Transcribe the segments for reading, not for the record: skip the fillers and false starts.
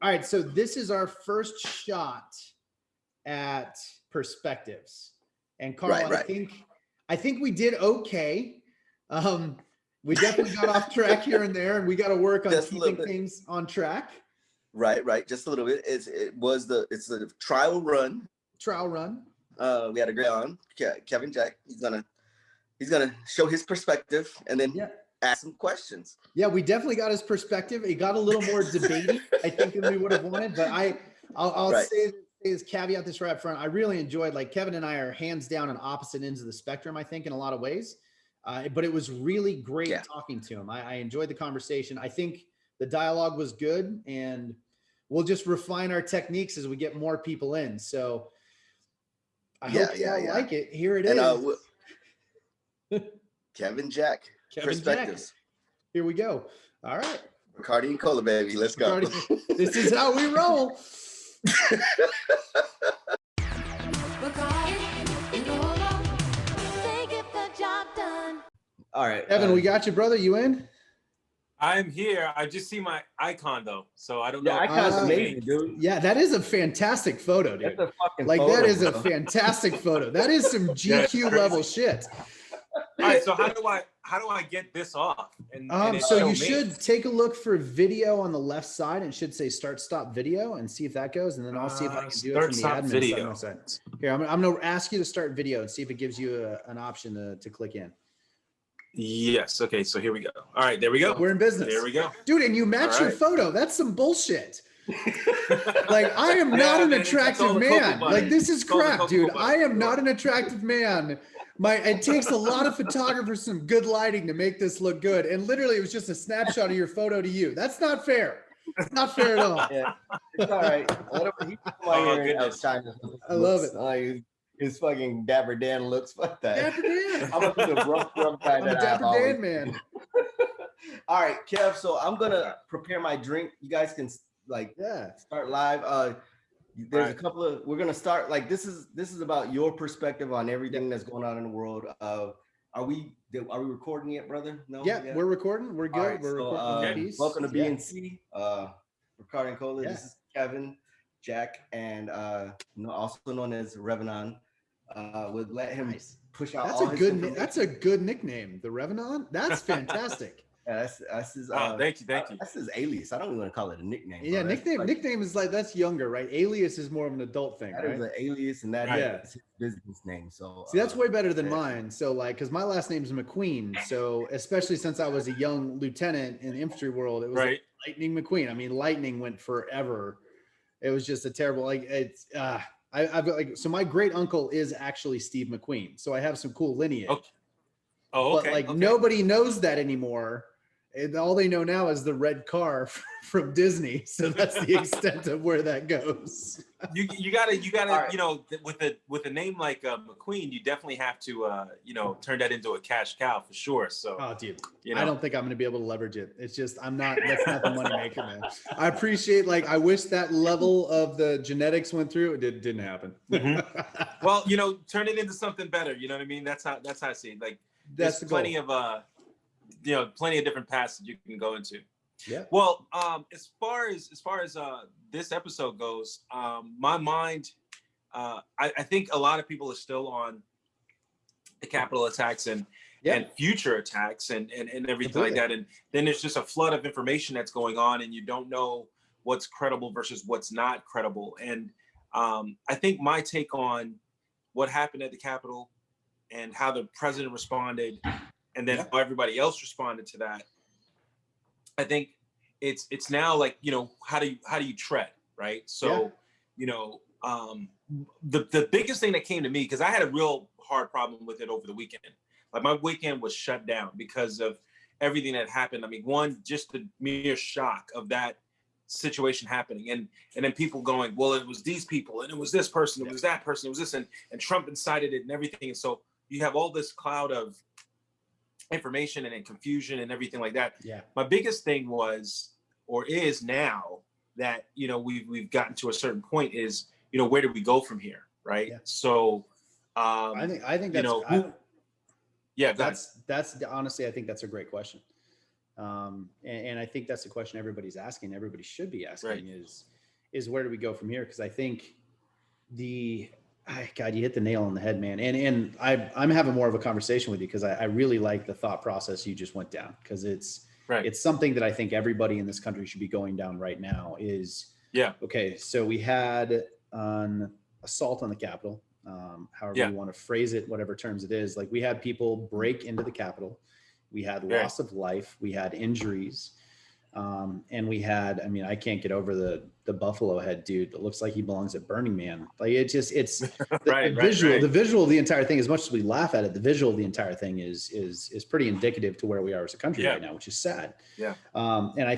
All right, so this is our first shot at perspectives, and Carl, Right. I think we did okay. We definitely got off track here and there, and we got to work on keeping things on track. Right. Just a little bit. It's a trial run. We had a great on Kevin Jack. He's gonna show his perspective and then ask some questions. Yeah, we definitely got his perspective. It got a little more debating, I think, than we would have wanted. But I'll say this, caveat this right up front. I really enjoyed, like, Kevin and I are hands down on opposite ends of the spectrum, I think, in a lot of ways. But it was really great talking to him. I enjoyed the conversation. I think the dialogue was good, and we'll just refine our techniques as we get more people in. So I hope you all like it. Here it is. Kevin Jack. Perspectives. Here we go. All right. Bacardi and cola, baby. Let's go. This is how we roll. All right. Evan, we got you, brother. You in? I'm here. I just see my icon though, so I don't know. Yeah, icon's amazing, dude. Yeah, that is a fantastic photo, dude. That's a fucking like photo, that is bro. a fantastic photo. That is some GQ level shit. All right, so how do I get this off? So you should take a look for video on the left side, and it should say start stop video, and see if that goes, and then I'll see if I can do it from the admin video side. Here, I'm gonna ask you to start video and see if it gives you an option to click in. Yes. Okay. So here we go. All right. There we go. We're in business. There we go. Dude, and you match your photo. That's some bullshit. Like, I am not an attractive man. Like, this is crap, dude. I am not an attractive man. It takes a lot of photographers, some good lighting to make this look good. And literally, it was just a snapshot of your photo to you. That's not fair. It's not fair at all. Yeah, it's all right. I love it. His fucking Dapper Dan looks. Fuck that. Dapper Dan. I'm a rough guy. I'm a Dapper Dan man. All right, Kev. So I'm gonna prepare my drink. You guys can start live. There's a couple of. We're gonna start like this is about your perspective on everything that's going on in the world. Are we recording yet, brother? No. Yeah, we're recording. We're good. Right, we're recording. Welcome to BnC. Bacardi and cola. This is Kevin, Jack, and also known as Revenant. Would let him push out. That's a good nickname, the Revenant. That's fantastic. Yeah, that's his. Thank you. That's his alias. I don't even want to call it a nickname. Yeah, nickname is like that's younger, right? Alias is more of an adult thing. That is an alias, and is his business name. So see, that's way better than mine. So like, because my last name is McQueen. So especially since I was a young lieutenant in the infantry world, it was like Lightning McQueen. I mean, lightning went forever. It was just a terrible I've got so my great uncle is actually Steve McQueen, so I have some cool lineage. Okay. Oh, okay. But nobody knows that anymore. And all they know now is the red car from Disney. So that's the extent of where that goes. You gotta right. with a name like McQueen, you definitely have to turn that into a cash cow for sure. So dude, I don't think I'm gonna be able to leverage it. It's just that's not the money maker, man. I appreciate I wish that level of the genetics went through. It didn't happen. Mm-hmm. Well, turn it into something better. You know what I mean? That's how I see it. Like there's plenty of plenty of different paths that you can go into. Yeah. Well, as far as this episode goes, my mind, I think a lot of people are still on the Capitol attacks and future attacks and everything like that. And then there's just a flood of information that's going on, and you don't know what's credible versus what's not credible. And I think my take on what happened at the Capitol and how the president responded, and then how everybody else responded to that, I think it's now like, how do you tread, right? So, the biggest thing that came to me, because I had a real hard problem with it over the weekend. Like my weekend was shut down because of everything that happened. I mean, one, just the mere shock of that situation happening, and then people going, well, it was these people, and it was this person, it was that person, it was this, and Trump incited it and everything. And so you have all this cloud of information and confusion and everything like that. Yeah. My biggest thing was, or is now that, we've gotten to a certain point is, where do we go from here? Right. Yeah. So, I think that's, that's honestly, I think that's a great question. And I think that's the question everybody's asking. Everybody should be asking is where do we go from here? Because I think God, you hit the nail on the head, man. And I'm having more of a conversation with you because I really like the thought process you just went down, because it's something that I think everybody in this country should be going down right now is, okay, so we had an assault on the Capitol, however you want to phrase it, whatever terms it is. Like, we had people break into the Capitol. We had loss of life. We had injuries. And we had, I mean, I can't get over the buffalo head dude that looks like he belongs at Burning Man. Like, it's the visual of the entire thing, as much as we laugh at it, the visual of the entire thing is pretty indicative to where we are as a country right now, which is sad. And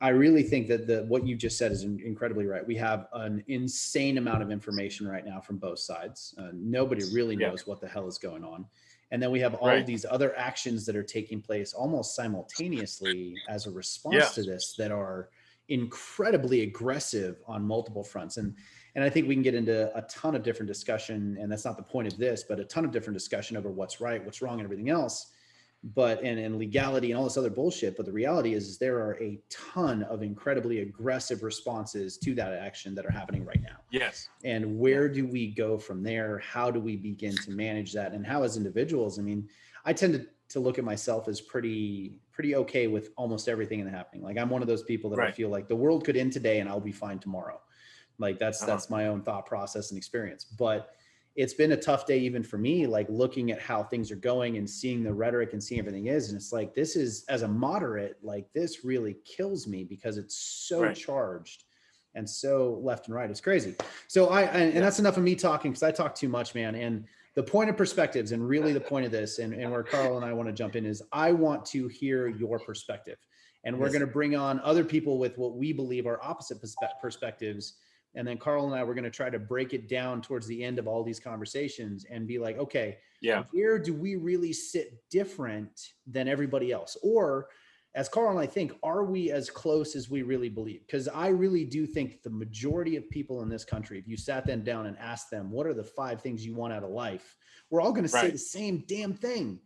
I really think that what you just said is incredibly right. We have an insane amount of information right now from both sides. Nobody really knows what the hell is going on. And then we have all of these other actions that are taking place almost simultaneously as a response to this that are incredibly aggressive on multiple fronts. And I think we can get into a ton of different discussion, and that's not the point of this, but a ton of different discussion over what's right, what's wrong, and everything else. But and legality and all this other bullshit. But the reality is there are a ton of incredibly aggressive responses to that action that are happening right now. Yes. And where do we go from there? How do we begin to manage that? And how, as individuals, I mean, I tend to look at myself as pretty okay with almost everything that's happening. Like, I'm one of those people that I feel like the world could end today and I'll be fine tomorrow. Like, that's my own thought process and experience. But it's been a tough day even for me, like looking at how things are going and seeing the rhetoric and seeing everything is. And it's like, this is, as a moderate, like, this really kills me because it's so charged and so left and right. It's crazy. So and that's enough of me talking, because I talk too much, man. And the point of perspectives, and really the point of this, and where Carl and I want to jump in, is I want to hear your perspective. And we're going to bring on other people with what we believe are opposite perspectives. And then Carl and I, we're going to try to break it down towards the end of all these conversations and be like, okay, where do we really sit different than everybody else? Or, as Carl and I think, are we as close as we really believe? Because I really do think the majority of people in this country, if you sat them down and asked them, what are the 5 things you want out of life? We're all going to say the same damn thing.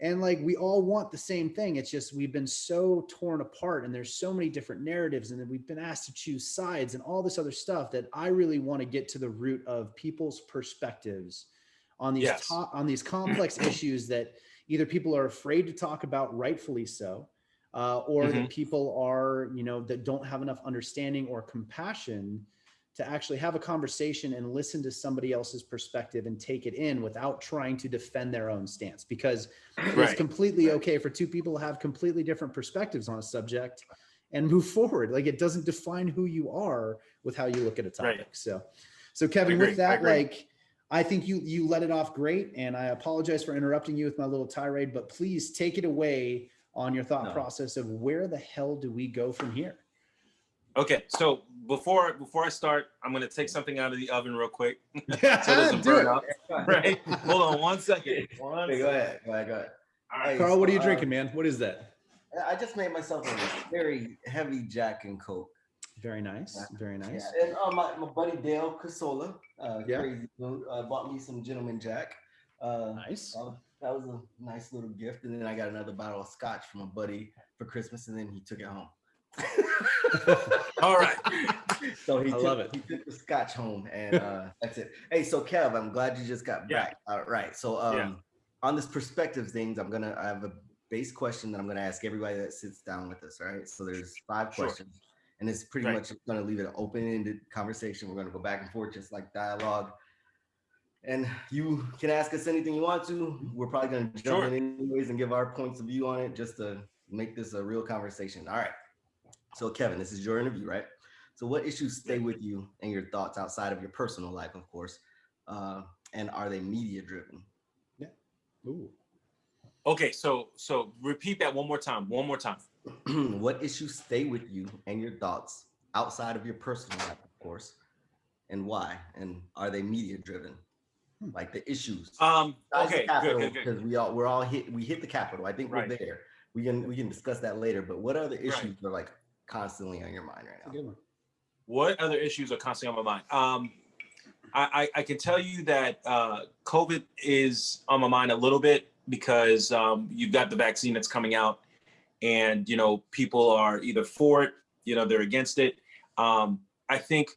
And like, we all want the same thing. It's just, we've been so torn apart, and there's so many different narratives, and then we've been asked to choose sides and all this other stuff, that I really want to get to the root of people's perspectives on these on these complex issues that either people are afraid to talk about, rightfully so, or that people are, that don't have enough understanding or compassion to actually have a conversation and listen to somebody else's perspective and take it in without trying to defend their own stance. Because it's completely okay for 2 people to have completely different perspectives on a subject and move forward. Like, it doesn't define who you are with how you look at a topic. So Kevin, with that, like, I think you let it off great. And I apologize for interrupting you with my little tirade, but please take it away on your thought process of where the hell do we go from here? Okay, so before I start, I'm gonna take something out of the oven real quick. So it doesn't burn up. Right? Hold on 1 second. Go ahead. All right, Carl, what are you drinking, man? What is that? I just made myself a very heavy Jack and Coke. Very nice. Very nice. Yeah. And my buddy Dale Casola, crazy dude, bought me some Gentleman Jack. Nice. That was a nice little gift. And then I got another bottle of scotch from a buddy for Christmas, and then he took it home. All right. So he took the scotch home, and that's it. Hey, so Kev, I'm glad you just got back. All right. So on this perspective things, I have a base question that I'm gonna ask everybody that sits down with us. All right. So there's 5 questions, and it's pretty much gonna leave it an open-ended conversation. We're gonna go back and forth, just like dialogue. And you can ask us anything you want to. We're probably gonna jump in anyways and give our points of view on it, just to make this a real conversation. All right. So Kevin, this is your interview, right? So what issues stay with you and your thoughts outside of your personal life, of course, and are they media driven? Yeah. Ooh. Okay, so repeat that one more time. What issues stay with you and your thoughts outside of your personal life, of course, and why? And are they media driven? Like the issues. Okay, good. Because we hit the Capitol. I think we're there. We can discuss that later. But what other issues are like constantly on your mind right now? Good one. What other issues are constantly on my mind? I can tell you that COVID is on my mind a little bit because you've got the vaccine that's coming out, and people are either for it, they're against it. I think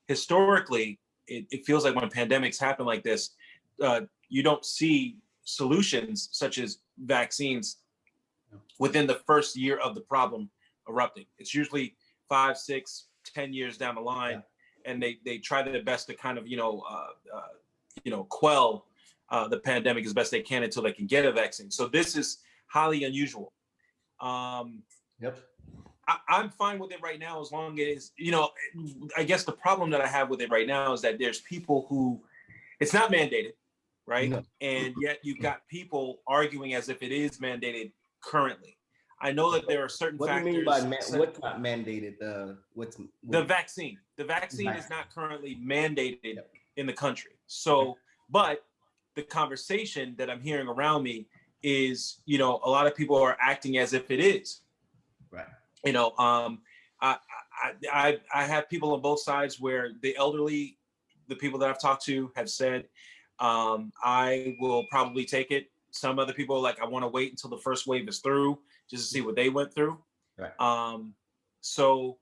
historically, it feels like when pandemics happen like this, you don't see solutions such as vaccines within the first year of the problem erupting. It's usually 5, 6, 10 years down the line, and they try their best to kind of quell the pandemic as best they can until they can get a vaccine. So this is highly unusual. I'm fine with it right now, as long as, I guess the problem that I have with it right now is that there's people who, it's not mandated, right? No. And yet you've got people arguing as if it is mandated currently. I know that there are certain factors. What do you mean by what's not mandated? The vaccine. The vaccine is not currently mandated in the country. So, but the conversation that I'm hearing around me is, a lot of people are acting as if it is. Right. I have people on both sides where the elderly, the people that I've talked to have said, I will probably take it. Some other people are like, I want to wait until the first wave is through just to see what they went through. Right. So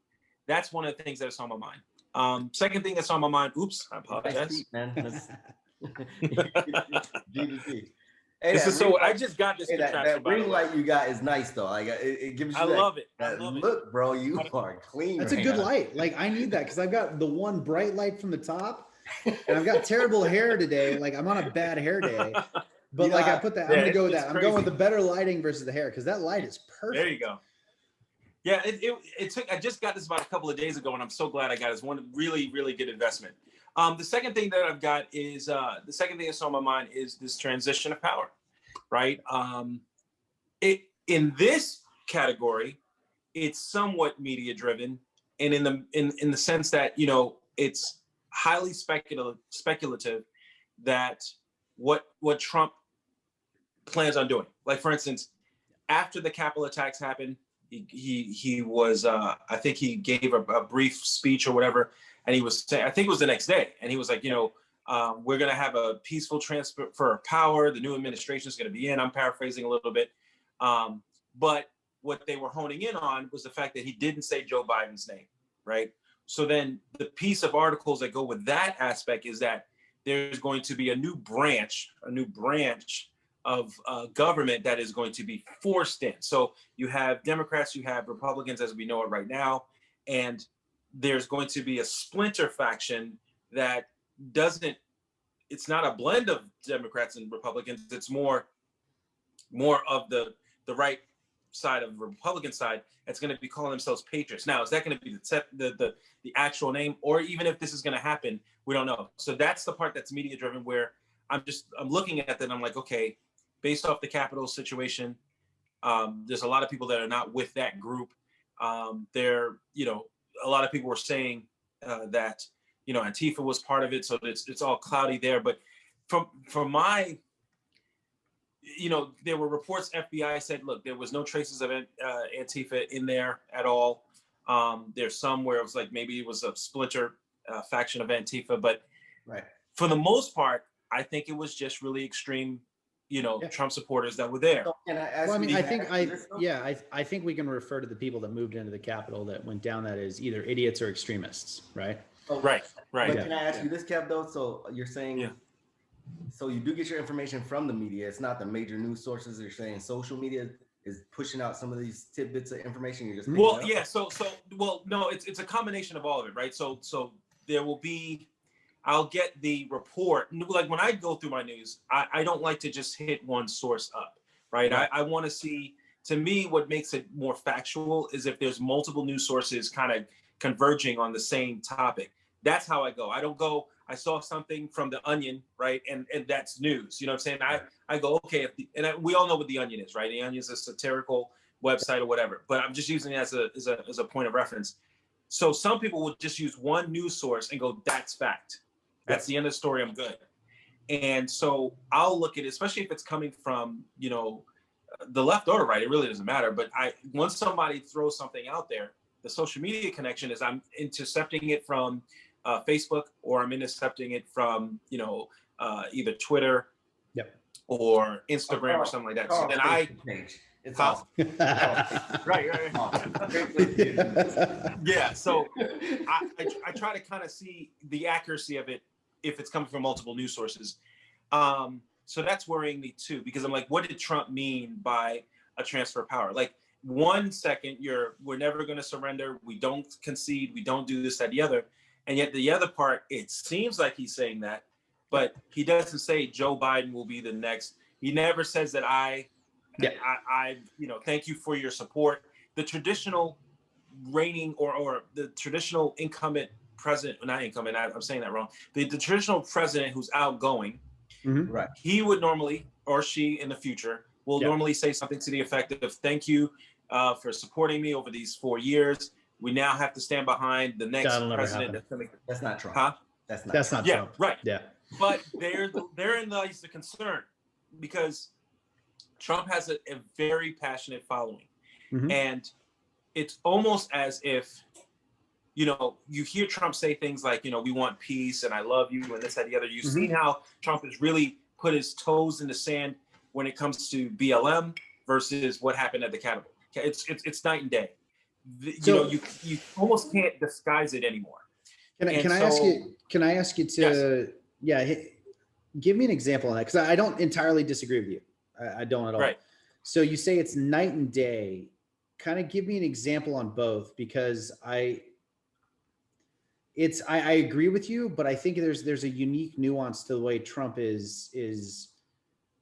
that's one of the things that's on my mind. Second thing that's on my mind, oops, I apologize. Hey, I just got this. That ring light you got is nice though. Like it gives you. I love it. Look, bro, you are clean. That's a good light. Like I need that because I've got the one bright light from the top, and I've got terrible hair today. Like I'm on a bad hair day. But I put that. I'm gonna go with that. I'm going with the better lighting versus the hair because that light is perfect. There you go. Yeah, it took. I just got this about a couple of days ago, and I'm so glad I got it. It's one really, really good investment. The second thing that I've got is the second thing that's on my mind is this transition of power, right? In this category, it's somewhat media driven, and in the sense that it's highly speculative that what Trump plans on doing. Like for instance, after the Capitol attacks happened, he was I think he gave a brief speech or whatever. And he was saying, I think it was the next day, and he was like, we're going to have a peaceful transfer of power. The new administration is going to be in. I'm paraphrasing a little bit. But what they were honing in on was the fact that he didn't say Joe Biden's name, right? So then the piece of articles that go with that aspect is that there's going to be a new branch of government that is going to be forced in. So you have Democrats, you have Republicans as we know it right now, and there's going to be a splinter faction that it's not a blend of Democrats and Republicans. It's more of the right side of the Republican side that's going to be calling themselves patriots. Now, is that going to be the actual name, or even if this is going to happen, we don't know. So that's the part that's media driven where I'm looking at that and I'm like, okay, based off the Capitol situation, there's a lot of people that are not with that group. A lot of people were saying that, Antifa was part of it. So it's all cloudy there. But from my, there were reports, FBI said, look, there was no traces of Antifa in there at all. There's some where it was like, maybe it was a splinter faction of Antifa, but for the most part, I think it was just really extreme, Trump supporters that were there. I think we can refer to the people that moved into the Capitol that went down that as either idiots or extremists, right? Oh, right. But can I ask you this, Kev, though? So you're saying, so you do get your information from the media. It's not the major news sources. You're saying social media is pushing out some of these tidbits of information. You're just no, it's a combination of all of it, right? So there will be. I'll get the report. Like when I go through my news, I don't like to just hit one source up, right? I want to see, to me, what makes it more factual is if there's multiple news sources kind of converging on the same topic. That's how I go. I don't go, I saw something from The Onion, right? And that's news. You know what I'm saying? I go, okay, we all know what The Onion is, right? The Onion is a satirical website or whatever, but I'm just using it as a point of reference. So some people will just use one news source and go, that's fact. That's the end of the story. I'm good. And so I'll look at it, especially if it's coming from, the left or the right, it really doesn't matter. But once somebody throws something out there, the social media connection is I'm intercepting it from Facebook, or I'm intercepting it from, either Twitter or Instagram or something like that. So then It's awesome. Right. Yeah. So I try to kind of see the accuracy of it if it's coming from multiple news sources. So that's worrying me too, because I'm like, what did Trump mean by a transfer of power? Like, 1 second, we're never going to surrender. We don't concede. We don't do this, that, the other. And yet the other part, it seems like he's saying that, but he doesn't say Joe Biden will be the next. He never says that I thank you for your support. The traditional reigning or the traditional incumbent president, not incumbent, I'm saying that wrong. The traditional president who's outgoing, right? He would normally, or she in the future, will normally say something to the effect of thank you for supporting me over these 4 years. We now have to stand behind the next president. That's not Trump. Huh? That's not yeah, Trump. Right. Yeah. But therein lies the concern, because Trump has a very passionate following. And it's almost as if, you hear Trump say things like, we want peace and I love you and this, that, the other. You've seen how Trump has really put his toes in the sand when it comes to BLM versus what happened at the Capitol. It's night and day. You almost can't disguise it anymore. Can I ask you to, give me an example on that? Because I don't entirely disagree with you. I don't at all. Right. So you say it's night and day. Kind of give me an example on both, because I agree with you, but I think there's a unique nuance to the way Trump is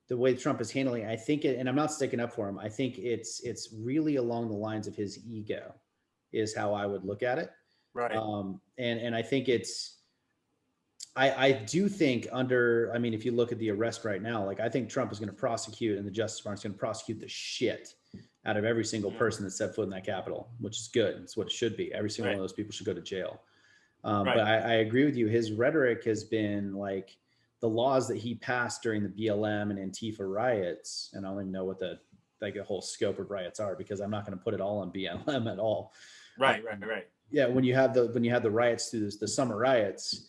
the way Trump is handling it. I think and I'm not sticking up for him. I think it's really along the lines of his ego is how I would look at it. Right. And I think I do think if you look at the arrest right now, like, I think Trump is going to prosecute, and the Justice Department is going to prosecute the shit out of every single person that set foot in that Capitol, which is good. It's what it should be. Every single one of those people should go to jail. But I agree with you. His rhetoric has been like the laws that he passed during the BLM and Antifa riots. And I don't even know what the whole scope of riots are, because I'm not going to put it all on BLM at all. Right. Yeah. When you have the riots through the summer riots,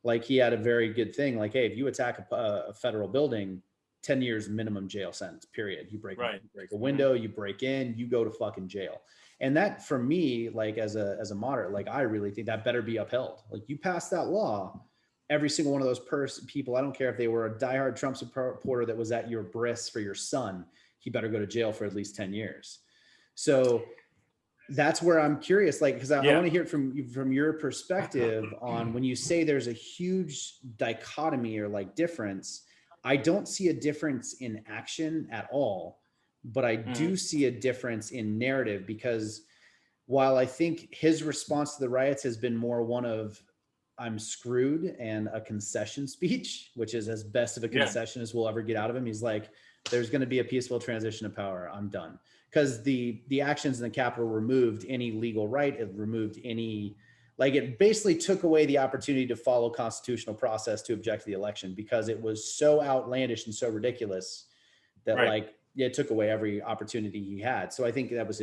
like, he had a very good thing. Like, hey, if you attack a federal building, 10 years minimum jail sentence, period. You break a window, you break in, you go to fucking jail. And that, for me, like, as a moderate, like, I really think that better be upheld. Like, you pass that law, every single one of those people, I don't care if they were a diehard Trump supporter that was at your bris for your son, he better go to jail for at least 10 years. So that's where I'm curious, like, because I want to hear it from your perspective on when you say there's a huge dichotomy or like difference. I don't see a difference in action at all, but I do see a difference in narrative, because while I think his response to the riots has been more one of I'm screwed and a concession speech, which is as best of a concession as we'll ever get out of him. He's like, there's going to be a peaceful transition of power. I'm done. Because the actions in the Capitol removed any legal right. It removed any, like, it basically took away the opportunity to follow constitutional process to object to the election, because it was so outlandish and so ridiculous that it took away every opportunity he had. So I think that was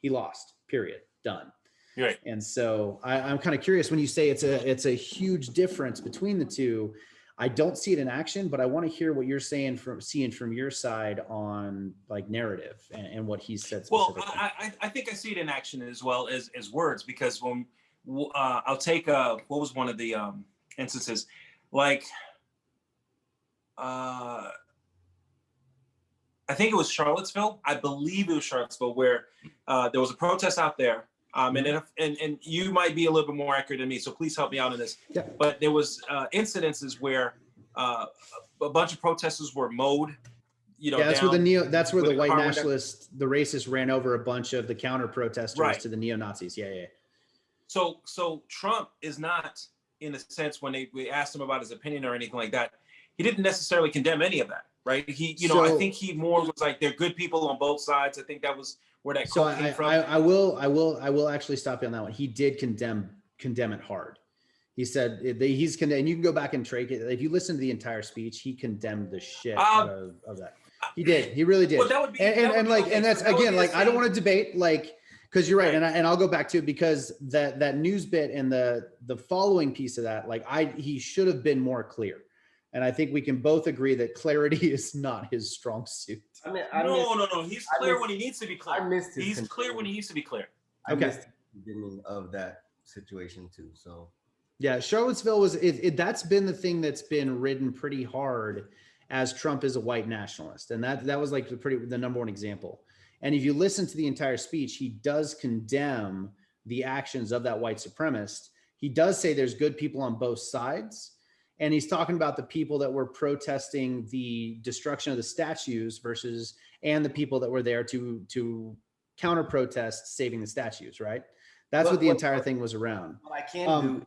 he lost, period, done. Right. And so I'm kind of curious when you say it's a huge difference between the two. I don't see it in action, but I want to hear what you're seeing from your side on like narrative and what he said specifically. Well, I think I see it in action as well as words, because when I'll take what was one of the instances, like I think it was Charlottesville. I believe it was Charlottesville, where there was a protest out there. And you might be a little bit more accurate than me, so please help me out in this. Yeah. But there was incidences where a bunch of protesters were mowed. That's where the white nationalists, the racists, ran over a bunch of the counter protesters to the neo-Nazis. Yeah. So Trump is not, in a sense, when we asked him about his opinion or anything like that, he didn't necessarily condemn any of that, right? I think he more was like, they're good people on both sides. I think that was where that quote came from. I will actually stop you on that one. He did condemn it hard. He said he's condemned, and you can go back and track it. If you listen to the entire speech, he condemned the shit out of that. He did. He really did. Well, that would be, and that's again, like, I don't want to debate, like, because you're right. And I'll go back to it, because that news bit and the following piece of that, like, he should have been more clear. And I think we can both agree that clarity is not his strong suit. No. He's clear when he needs to be clear. He's clear when he needs to be clear. I missed the beginning of that situation too. So yeah, Charlottesville was that's been the thing that's been ridden pretty hard as Trump is a white nationalist, and that was like the number one example. And if you listen to the entire speech, he does condemn the actions of that white supremacist. He does say there's good people on both sides. And he's talking about the people that were protesting the destruction of the statues and the people that were there to counter protest saving the statues, right? That's what the entire thing was around. What I can do is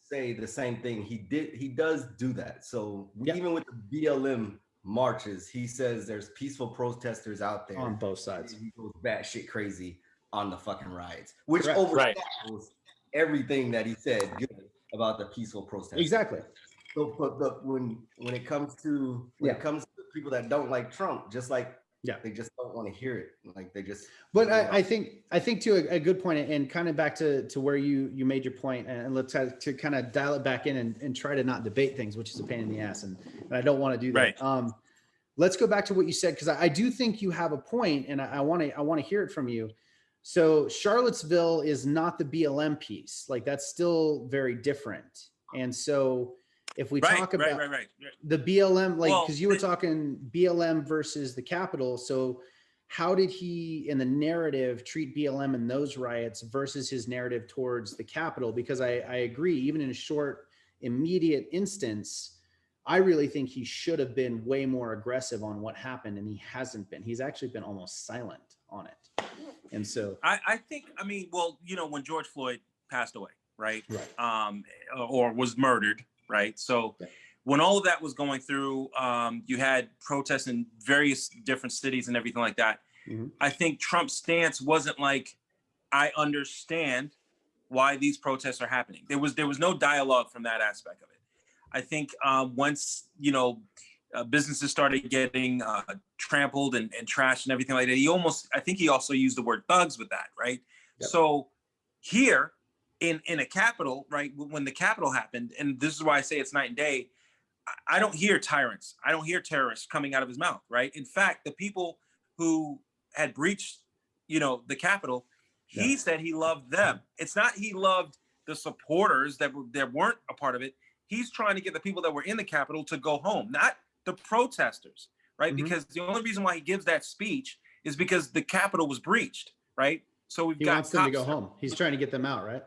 say the same thing. He does do that. So even with the BLM marches, he says there's peaceful protesters out there on both sides. He goes batshit crazy on the fucking riots, which overshadows everything that he said good about the peaceful protesters. Exactly. So when it comes to people that don't like Trump, just like they just don't want to hear it. Like they just. But I think to a good point, and kind of back to where you made your point, and let's try to kind of dial it back in and try to not debate things, which is a pain in the ass, and I don't want to do that. Right. Let's go back to what you said, because I do think you have a point, and I want to hear it from you. So Charlottesville is not the BLM piece. Like that's still very different, and so. If we talk about the BLM, like, because you were talking BLM versus the Capitol. So how did he, in the narrative, treat BLM in those riots versus his narrative towards the Capitol? Because I agree, even in a short, immediate instance, I really think he should have been way more aggressive on what happened, and he hasn't been. He's actually been almost silent on it. And so I think, when George Floyd passed away, right. Or was murdered, right? So when all of that was going through, you had protests in various different cities and everything like that. Mm-hmm. I think Trump's stance wasn't like, I understand why these protests are happening. There was no dialogue from that aspect of it. I think once, businesses started getting trampled and trashed and everything like that, I think he also used the word thugs with that, right? Yep. So here, in a Capitol, right, when the Capitol happened, and this is why I say it's night and day, I don't hear tyrants. I don't hear terrorists coming out of his mouth, right? In fact, the people who had breached, the Capitol, he said he loved them. It's not he loved the supporters that weren't a part of it. He's trying to get the people that were in the Capitol to go home, not the protesters, right? Mm-hmm. Because the only reason why he gives that speech is because the Capitol was breached, right? So he wants them to go home. He's trying to get them out, right?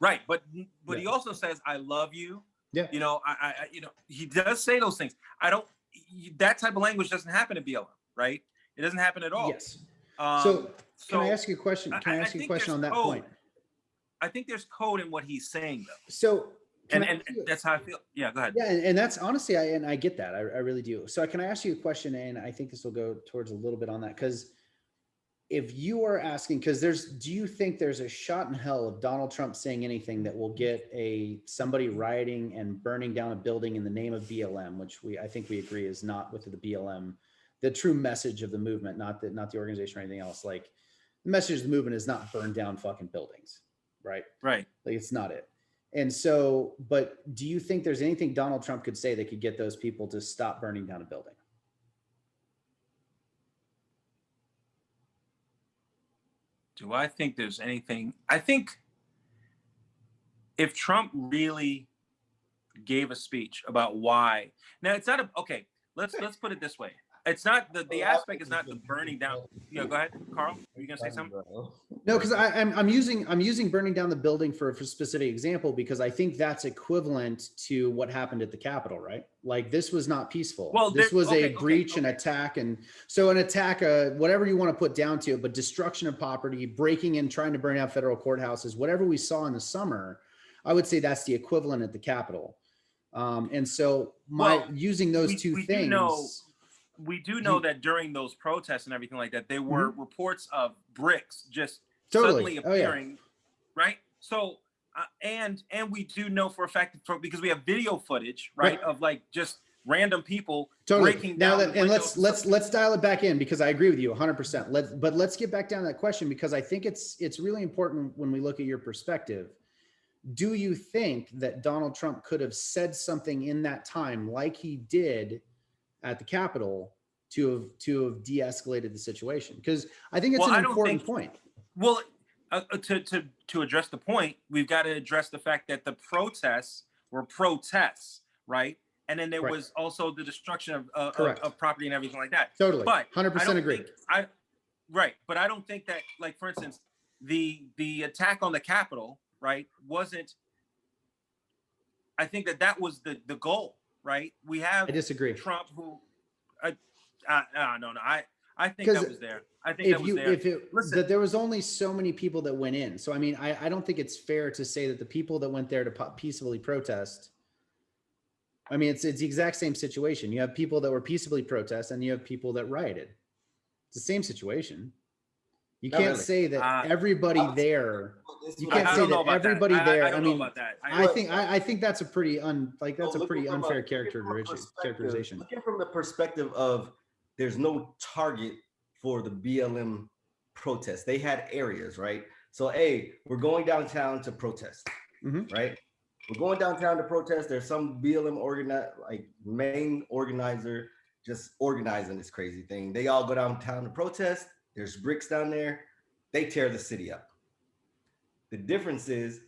Right, but he also says, "I love you." Yeah, I he does say those things. That type of language doesn't happen in BLM, right? It doesn't happen at all. Yes. So can I ask you a question? Can I ask you a question on that point? I think there's code in what he's saying, though. So and that's how I feel. Yeah, go ahead. Yeah, and that's honestly, I get that. I really do. So can I ask you a question? And I think this will go towards a little bit on that, because if you are asking, because do you think there's a shot in hell of Donald Trump saying anything that will get somebody rioting and burning down a building in the name of BLM, which I think we agree is not with the BLM, the true message of the movement, not the organization or anything else. Like, the message of the movement is not burn down fucking buildings, right? Right. Like, it's not it. And so, but do you think there's anything Donald Trump could say that could get those people to stop burning down a building? Do I think there's anything? I think if Trump really gave a speech about why, now it's not okay. Let's put it this way. It's not the aspect is not the burning down. Yeah, go ahead, Carl. Are you gonna say something? No, because I'm using burning down the building for a specific example, because I think that's equivalent to what happened at the Capitol, right? Like, this was not peaceful. Well, this was a breach, an attack, and so an attack, whatever you want to put down to it, but destruction of property, breaking in, trying to burn out federal courthouses, whatever we saw in the summer, I would say that's the equivalent at the Capitol. And so using those two things. We do know that during those protests and everything like that, there were reports of bricks just suddenly appearing, right? So, and we do know for a fact, because we have video footage, right, of like just random people breaking down. And let's dial it back in, because I agree with you 100%. But let's get back down to that question, because I think it's really important when we look at your perspective. Do you think that Donald Trump could have said something in that time, like he did at the Capitol, to have de-escalated the situation, because I think it's an important point. Well, to address the point, we've got to address the fact that the protests were protests, right? And then there was also the destruction of property and everything like that. Totally, but 100% agree. But I don't think that, like, for instance, the attack on the Capitol, right, wasn't. I think that was the goal, right? We have. I disagree. Trump, who, no. I think that was there. I think that was there. That there was only so many people that went in. So I mean, I don't think it's fair to say that the people that went there to peacefully protest. I mean, it's the exact same situation. You have people that were peaceably protest, and you have people that rioted. It's the same situation. You can't say that everybody there. You can't say that everybody there. I mean, I think that's a pretty unfair characterization. Looking from the perspective of, there's no target for the BLM protest. They had areas, right? So, hey, we're going downtown to protest, right? We're going downtown to protest. There's some BLM main organizer just organizing this crazy thing. They all go downtown to protest. There's bricks down there. They tear the city up. The difference is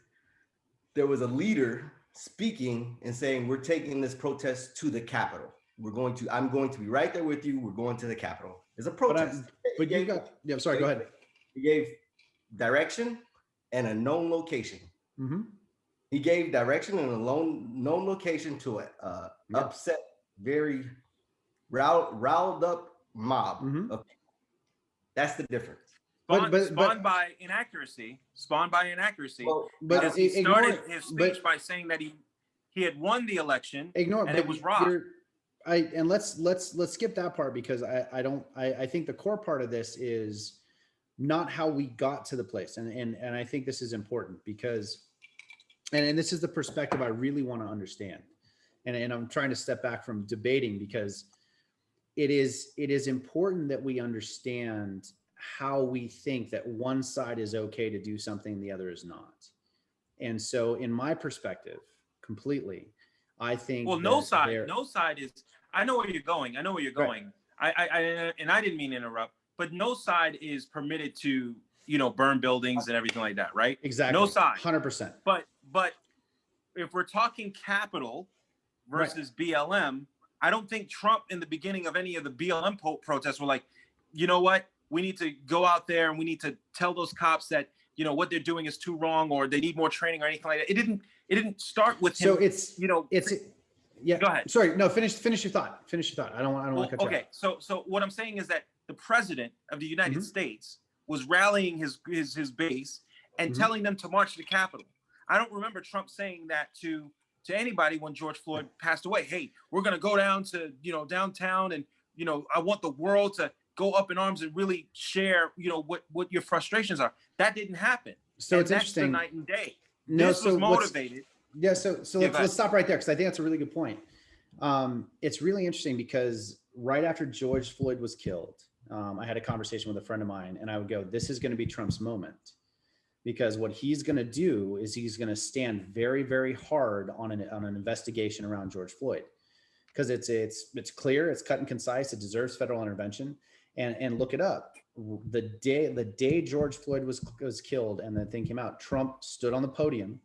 there was a leader speaking and saying, we're taking this protest to the Capitol. I'm going to be right there with you. We're going to the Capitol. There's a protest. Sorry, go ahead. He gave direction and a known location. He gave direction and a known location to an upset, very riled up mob of people. That's the difference. Spawned by inaccuracy. Because he started his speech by saying that he had won the election and it was robbed. And let's skip that part, because I think the core part of this is not how we got to the place. And I think this is important, because and this is the perspective I really want to understand. And I'm trying to step back from debating, because it is important that we understand how we think that one side is okay to do something and the other is not. And so in my perspective, completely, I think no side is, I know where you're going. Right. I didn't mean to interrupt, but no side is permitted to, burn buildings and everything like that, right? Exactly. No side. 100%. But if we're talking Capitol versus BLM, I don't think Trump in the beginning of any of the BLM protests were like, you know what? We need to go out there and we need to tell those cops that, what they're doing is too wrong, or they need more training or anything like that. It didn't start with him. So it's, yeah. Go ahead. Sorry. No, finish your thought. I don't want to cut you off. So what I'm saying is that the president of the United States was rallying his base and telling them to march to the Capitol. I don't remember Trump saying that to anybody when George Floyd passed away. Hey, we're going to go down to, downtown, and, I want the world to go up in arms and really share, what your frustrations are. That didn't happen. So it's interesting. The night and day. No, this was motivated. Let's stop right there, because I think that's a really good point. It's really interesting, because right after George Floyd was killed, I had a conversation with a friend of mine, and I would go, this is going to be Trump's moment, because what he's going to do is he's going to stand very, very hard on an investigation around George Floyd, because it's clear, it's cut and concise, it deserves federal intervention. And look it up. The day George Floyd was killed and the thing came out, Trump stood on the podium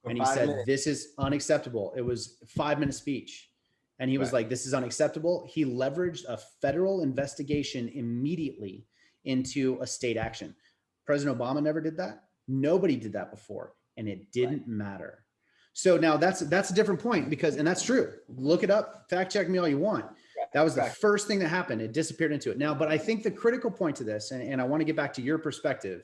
and he said, this is unacceptable. It was a 5-minute speech. And he was like, this is unacceptable. He leveraged a federal investigation immediately into a state action. President Obama never did that. Nobody did that before, and it didn't matter. So now that's a different point, and that's true. Look it up, fact check me all you want. That was the first thing that happened. It disappeared into it. Now, but I think the critical point to this, and I want to get back to your perspective,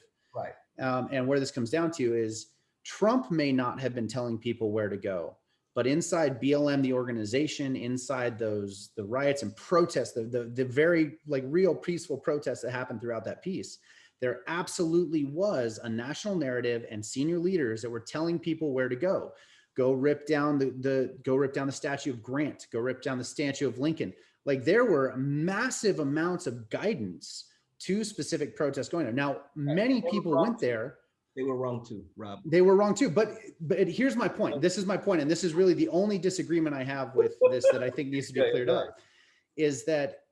and where this comes down to is Trump may not have been telling people where to go, but inside BLM, the organization, inside the riots and protests, the very real peaceful protests that happened throughout that piece, there absolutely was a national narrative and senior leaders that were telling people where to go. Go rip down the statue of Grant. Go rip down the statue of Lincoln. There were massive amounts of guidance to specific protests going on. Now, many people went there. They were wrong too, Rob. They were wrong too. But here's my point. This is my point, and this is really the only disagreement I have with this that I think needs to be cleared up, is that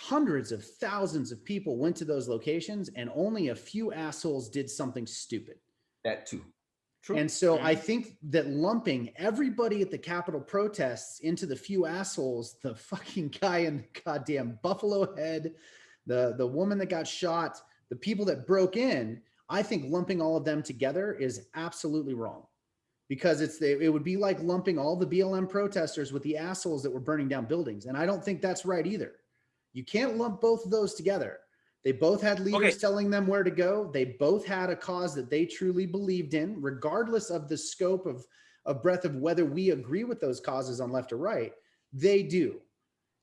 hundreds of thousands of people went to those locations and only a few assholes did something stupid. That too. True. And so I think that lumping everybody at the Capitol protests into the few assholes, the fucking guy in the goddamn Buffalo Head, the woman that got shot, the people that broke in, I think lumping all of them together is absolutely wrong, because it would be like lumping all the BLM protesters with the assholes that were burning down buildings. And I don't think that's right either. You can't lump both of those together. They both had leaders telling them where to go. They both had a cause that they truly believed in, regardless of the scope of breadth of whether we agree with those causes on left or right. They do.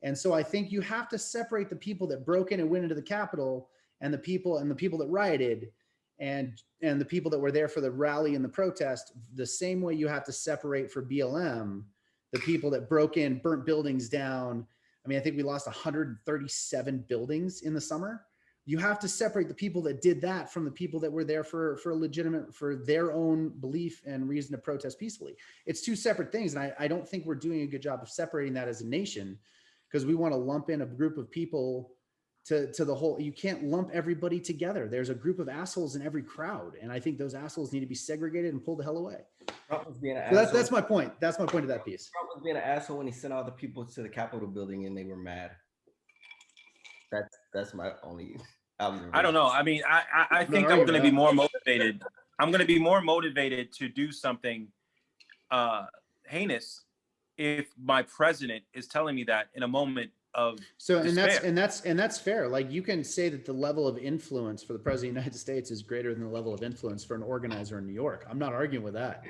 And so I think you have to separate the people that broke in and went into the Capitol and the people that rioted and the people that were there for the rally and the protest, the same way you have to separate for BLM, the people that broke in, burnt buildings down. I mean, I think we lost 137 buildings in the summer. You have to separate the people that did that from the people that were there for their own belief and reason to protest peacefully. It's two separate things. And I don't think we're doing a good job of separating that as a nation, because we want to lump in a group of people to the whole. You can't lump everybody together. There's a group of assholes in every crowd. And I think those assholes need to be segregated and pulled the hell away. Trump was being an asshole. That's my point. That's my point of that piece. Trump was being an asshole when he sent all the people to the Capitol building and they were mad. That's my only. I don't know. I mean, I think I'm going to be more motivated. I'm going to be more motivated to do something heinous if my president is telling me that in a moment of despair. and that's fair. Like, you can say that the level of influence for the president of the United States is greater than the level of influence for an organizer in New York. I'm not arguing with that,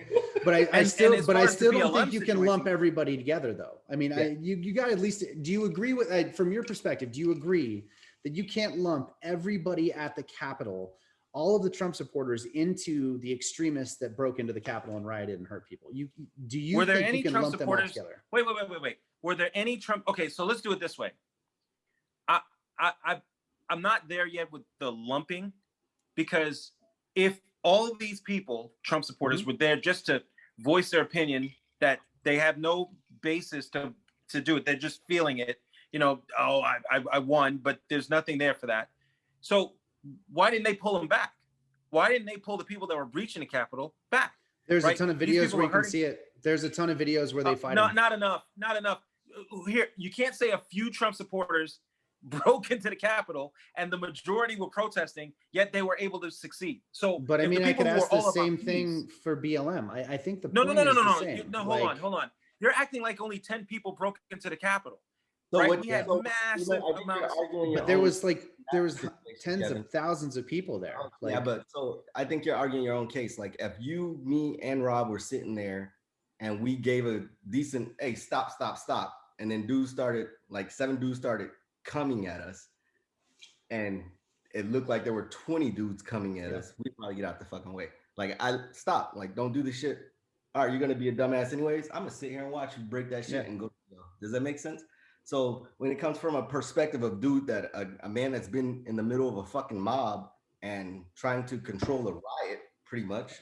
but I still don't think you can lump everybody together, though. I mean, you got to at least. Do you agree with from your perspective? Do you agree that you can't lump everybody at the Capitol, all of the Trump supporters, into the extremists that broke into the Capitol and rioted and hurt people? Were there any Trump supporters? Wait. Were there any Trump? Okay, so let's do it this way. I'm not there yet with the lumping, because if all of these people, Trump supporters, were there just to voice their opinion, that they have no basis to do it, they're just feeling it. You know, oh, I won, but there's nothing there for that. So why didn't they pull them back? Why didn't they pull the people that were breaching the Capitol back? There's a ton of videos where you can see it. There's a ton of videos where they fight. Not enough. Here, you can't say a few Trump supporters broke into the Capitol and the majority were protesting, yet they were able to succeed. So, but I mean, I could ask the same thing for BLM. I think the point is the same. No, hold on. You're acting like only 10 people broke into the Capitol. So right? We had massive amounts. But there was tens of thousands of people there. Like, yeah, but so I think you're arguing your own case. Like, if you, me, and Rob were sitting there and we gave a decent, hey, stop, and then seven dudes started coming at us, and it looked like there were 20 dudes coming at us, we'd probably get out the fucking way. Like, stop, like, don't do this shit. All right, you're gonna be a dumbass anyways. I'm gonna sit here and watch you break that shit and go. Does that make sense? So when it comes from a perspective of a man that's been in the middle of a fucking mob and trying to control a riot, pretty much.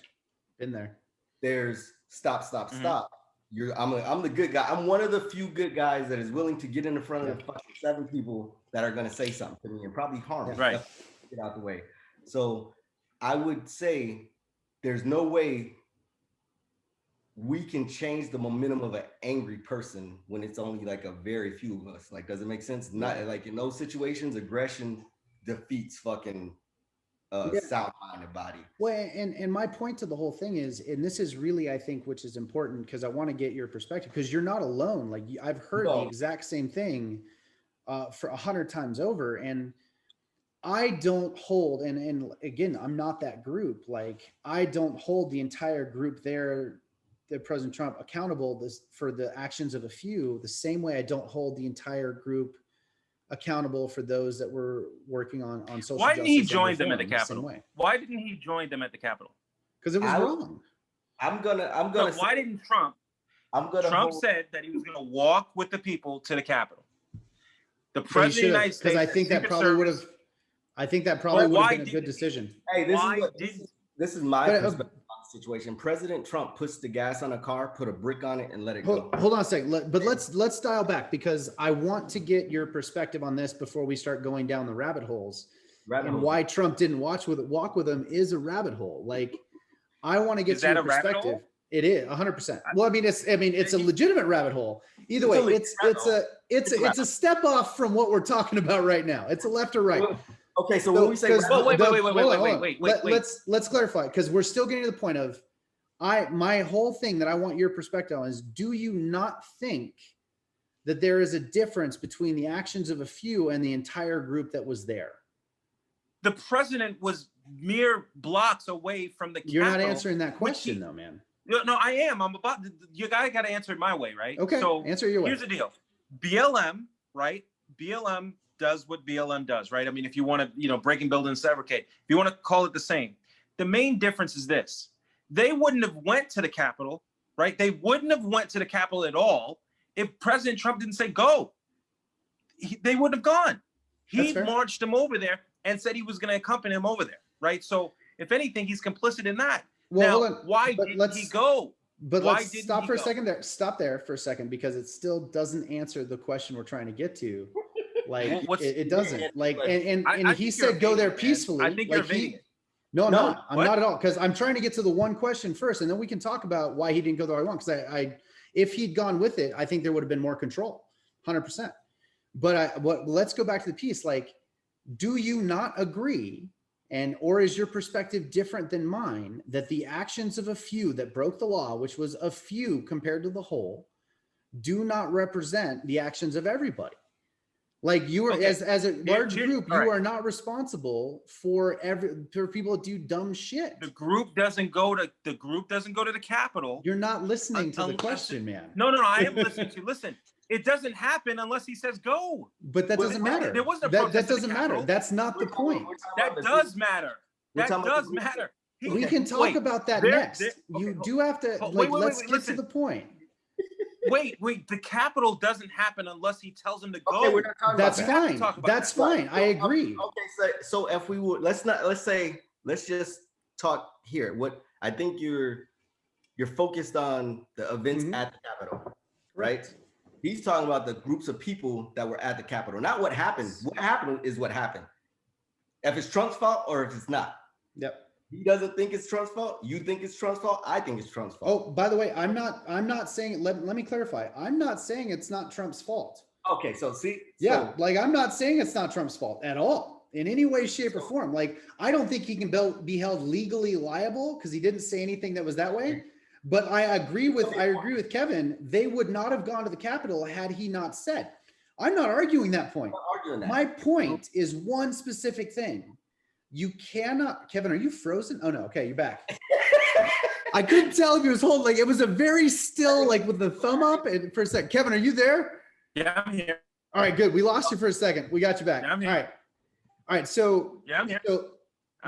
Been there. There's stop. I'm the good guy. I'm one of the few good guys that is willing to get in the front of the fucking 7 people that are gonna say something to me and probably harm me. Right. Get out the way. So I would say there's no way we can change the momentum of an angry person when it's only like a very few of us. Like, does it make sense? Not like in those situations, aggression defeats fucking sound-minded body. Well, and my point to the whole thing is, and this is really, I think, which is important, because I want to get your perspective, because you're not alone. Like, I've heard the exact same thing for 100 times over, and I don't hold, and again, I'm not that group. Like, I don't hold the entire group there, the President Trump, accountable for the actions of a few, the same way I don't hold the entire group accountable for those that were working on social justice. Why didn't he join them at the Capitol? Why didn't he join them at the Capitol? Because it was wrong. I'm gonna. Why didn't Trump? Trump said that he was gonna walk with the people to the Capitol. The president of the United States. Because I think that probably would have. I think that probably would have been a good decision. Hey, this is my perspective on the situation. President Trump puts the gas on a car, put a brick on it, and let it go. Hold on a second. Let's dial back, because I want to get your perspective on this before we start going down the rabbit holes. Why Trump walk with him is a rabbit hole. Like, I want to get your perspective. It is 100%. Well, it's a legitimate rabbit hole. Either way, it's a step off from what we're talking about right now. It's a left or right. Okay, so when we say wait, let's clarify, because we're still getting to the point of my whole thing that I want your perspective on is, do you not think that there is a difference between the actions of a few and the entire group that was there? The president was mere blocks away from the Capitol. You're not answering that question though, man. No, I am. You got to answer it my way, right? Okay, so answer your way. Here's the deal. BLM, right? BLM does what BLM does, right? I mean, if you want to, break and build and fabricate, if you want to call it the same, the main difference is this: they wouldn't have went to the Capitol, right? They wouldn't have went to the Capitol at all if President Trump didn't say go. They wouldn't have gone. He marched them over there and said he was going to accompany him over there, right? So if anything, he's complicit in that. Well, now, why didn't he go? But let's stop for a second there. Stop there for a second, because it still doesn't answer the question we're trying to get to. Like, it doesn't. Like, and he said go there peacefully. I think you're evading. No, I'm not at all, because I'm trying to get to the one question first, and then we can talk about why he didn't go the right one. Because if he'd gone with it, I think there would have been more control, 100%. But let's go back to the piece. Like, do you not agree, or is your perspective different than mine, that the actions of a few that broke the law, which was a few compared to the whole, do not represent the actions of everybody? Like, you are, as a large group, you are not responsible for people that do dumb shit. The group doesn't go to the Capitol. You're not listening to the question, man. No, I am listening to. Listen, it doesn't happen unless he says go. But that doesn't matter. There wasn't that doesn't matter. That's not the point. That does matter. That does matter. We can talk about that next. You do have to, let's get to the point. Wait, the Capitol doesn't happen unless he tells him to go. Okay, we're not talking about that. That's fine. I agree. Okay, so if we would, let's just talk here. What I think you're focused on the events at the Capitol, right? He's talking about the groups of people that were at the Capitol, not what happened. What happened is what happened. If it's Trump's fault or if it's not. Yep. He doesn't think it's Trump's fault. You think it's Trump's fault. I think it's Trump's fault. Oh, by the way, I'm not saying, let me clarify. I'm not saying it's not Trump's fault. Okay, so see? Yeah, like, I'm not saying it's not Trump's fault at all in any way, shape, or form. Like, I don't think he can be held legally liable because he didn't say anything that was that way. But I agree with Kevin. They would not have gone to the Capitol had he not said. I'm not arguing that point. My point is one specific thing. You cannot, Kevin, are you frozen? Oh no, okay, you're back. I couldn't tell if he was holding, like, it was a very still, like, with the thumb up, and for a second. Kevin, are you there? Yeah, I'm here. All right, good. We lost you for a second. We got you back. Yeah, I'm here. All right. So yeah, I'm here. So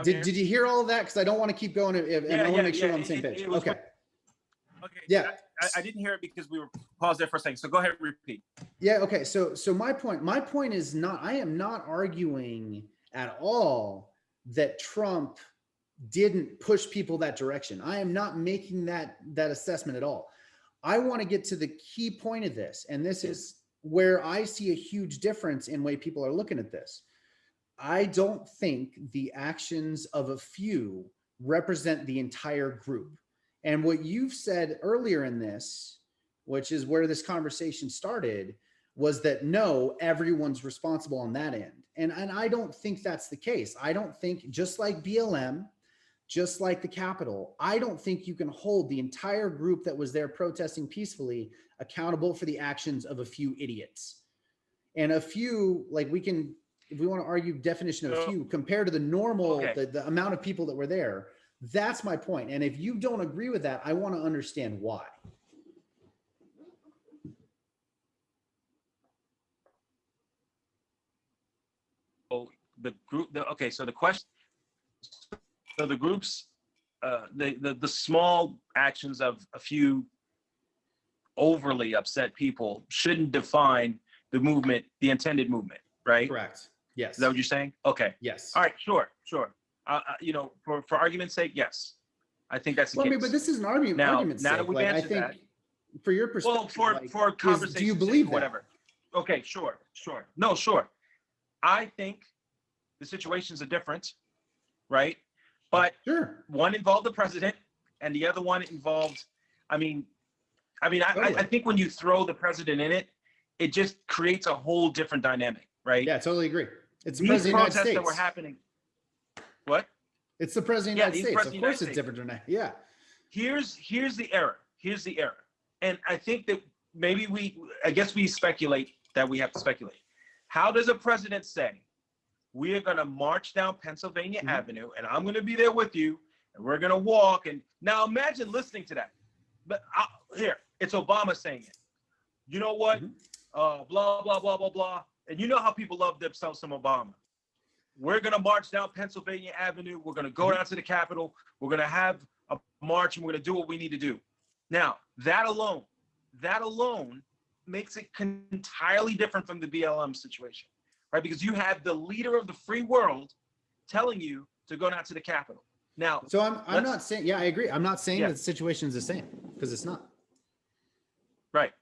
did you hear all of that? Because I don't want to keep going, and I want to make sure we're on the same page. Okay. Okay. Yeah. I didn't hear it because we were paused there for a second. So go ahead and repeat. Yeah. Okay. So my point is not, I am not arguing at all that Trump didn't push people that direction. I am not making that assessment at all. I want to get to the key point of this. And this is where I see a huge difference in way people are looking at this. I don't think the actions of a few represent the entire group. And what you've said earlier in this, which is where this conversation started, was that no, everyone's responsible on that end. And I don't think that's the case. I don't think, just like BLM, just like the Capitol, I don't think you can hold the entire group that was there protesting peacefully accountable for the actions of a few idiots. And a few, like, we can, if we want to argue definition of a few compared to the normal, the amount of people that were there, that's my point. And if you don't agree with that, I want to understand why. The group, so the question, so the groups, the small actions of a few overly upset people shouldn't define the movement, the intended movement, right? Correct. Yes. Is that what you're saying? Okay. Yes. All right. Sure. For argument's sake, yes. I think that's the well, case. I mean, but this is an argument. Now Argument that sake. we've Like, I answered think that, for your perspective, well, for conversation, do you believe that? whatever? Okay, sure. No, sure. I think the situations are different, right? But sure, one involved the president, and the other one involved. Totally. I think when you throw the president in it, it just creates a whole different dynamic, right? Yeah, I totally agree. It's the These president of the United protests States. that were happening. What? It's the president of the United States. Of course, it's different than that. Yeah. Here's the error. And I think that maybe I guess we speculate that we have to speculate. How does a president say, we are going to march down Pennsylvania Avenue, and I'm going to be there with you, and we're going to walk? And now imagine listening to that. But here, it's Obama saying it. You know what? Blah, blah, blah, blah, blah. And you know how people love themselves some Obama. We're going to march down Pennsylvania Avenue. We're going to go down to the Capitol. We're going to have a march, and we're going to do what we need to do. Now, that alone makes it entirely different from the BLM situation, right? Because you have the leader of the free world telling you to go down to the Capitol. Now, so I'm not saying, yeah, I agree. I'm not saying that the situation is the same, because it's not. Right.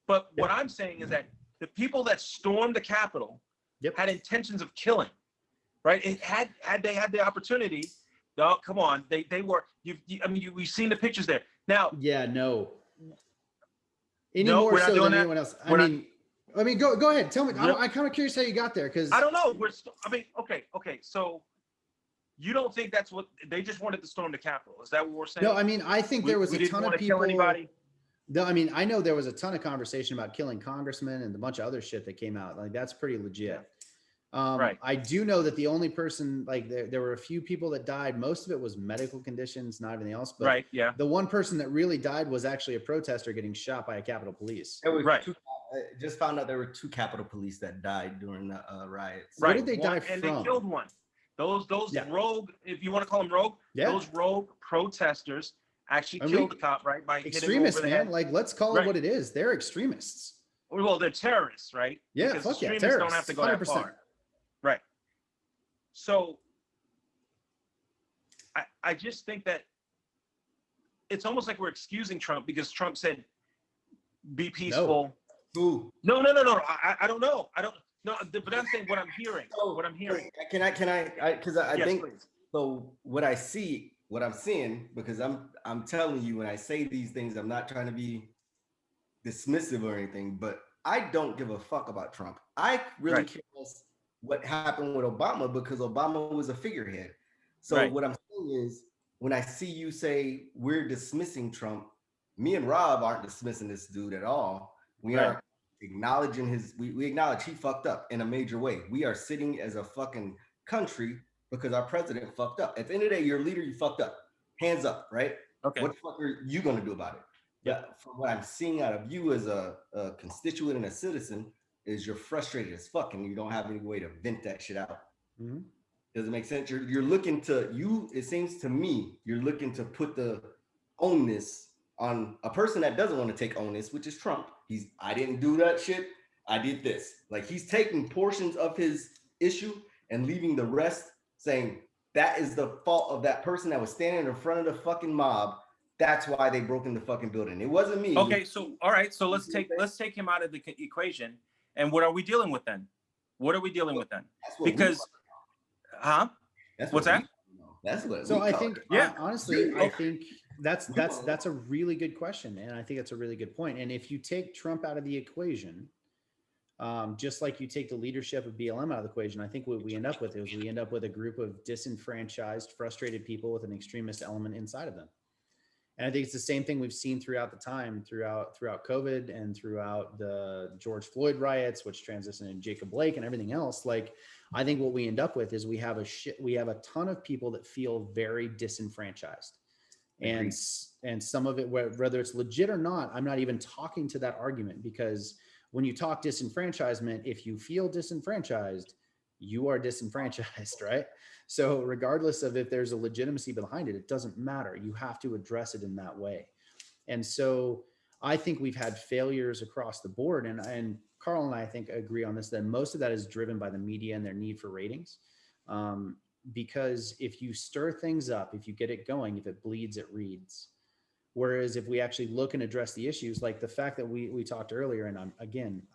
But what I'm saying is that the people that stormed the Capitol had intentions of killing, right? It had they had the opportunity. No, come on, they were. We've seen the pictures there. Now, no. Any no, more we're not so doing than that. anyone else. I mean, go ahead. Tell me. I'm kind of curious how you got there, because I don't know. Okay. So you don't think that's what they just wanted to storm the Capitol? Is that what we're saying? No, I mean, I think there was a ton of people. Kill anybody. No, I mean, I know there was a ton of conversation about killing congressmen and a bunch of other shit that came out. Like, that's pretty legit. Right. I do know that the only person, like, there were a few people that died. Most of it was medical conditions, not anything else. But the one person that really died was actually a protester getting shot by a Capitol Police. There was I just found out there were 2 Capitol Police that died during the riots. Where did they die from? And they killed one. Those rogue, if you want to call them rogue, those rogue protesters actually killed the cop, right? By extremists, hitting him over the head. Like, let's call it what it is. They're extremists. Well, they're terrorists, right? Yeah, because fuck extremists terrorists, don't have to go 100%. that far. Right. So I just think that it's almost like we're excusing Trump because Trump said, be peaceful. No. No. I don't know. I don't know. But I'm saying what I'm hearing. Can I? Because I think please. So. What I'm seeing, because I'm telling you, when I say these things, I'm not trying to be dismissive or anything, but I don't give a fuck about Trump. I really care less what happened with Obama, because Obama was a figurehead. So what I'm saying is, when I see you say we're dismissing Trump, me and Rob aren't dismissing this dude at all. We are acknowledging we acknowledge he fucked up in a major way. We are sitting as a fucking country because our president fucked up. At the end of the day, your leader, you fucked up. Hands up, right? Okay. What the fuck are you going to do about it? Yeah. From what I'm seeing out of you as a constituent and a citizen, is you're frustrated as fuck and you don't have any way to vent that shit out. Mm-hmm. Does it make sense? You're looking to it seems to me, you're looking to put the onus on a person that doesn't want to take onus, which is Trump. I didn't do that shit. I did this. Like, he's taking portions of his issue and leaving the rest, saying that is the fault of that person that was standing in front of the fucking mob. That's why they broke in the fucking building. It wasn't me. Okay, so all right, so let's take him out of the equation. And what are we dealing with then? Because, what's that? That's what. So I think, honestly, I think that's a really good question, and I think that's a really good point. And if you take Trump out of the equation, just like you take the leadership of BLM out of the equation, I think what we end up with is a group of disenfranchised, frustrated people with an extremist element inside of them. And I think it's the same thing we've seen throughout COVID and throughout the George Floyd riots, which transitioned into Jacob Blake and everything else. Like, I think what we end up with is we have a ton of people that feel very disenfranchised. And some of it, whether it's legit or not, I'm not even talking to that argument, because when you talk disenfranchisement, if you feel disenfranchised, you are disenfranchised, right? So regardless of if there's a legitimacy behind it, it doesn't matter. You have to address it in that way. And so I think we've had failures across the board. And Carl and I think agree on this, that most of that is driven by the media and their need for ratings. because if you stir things up, if you get it going, if it bleeds, it reads. Whereas if we actually look and address the issues, like the fact that we talked earlier, and I'm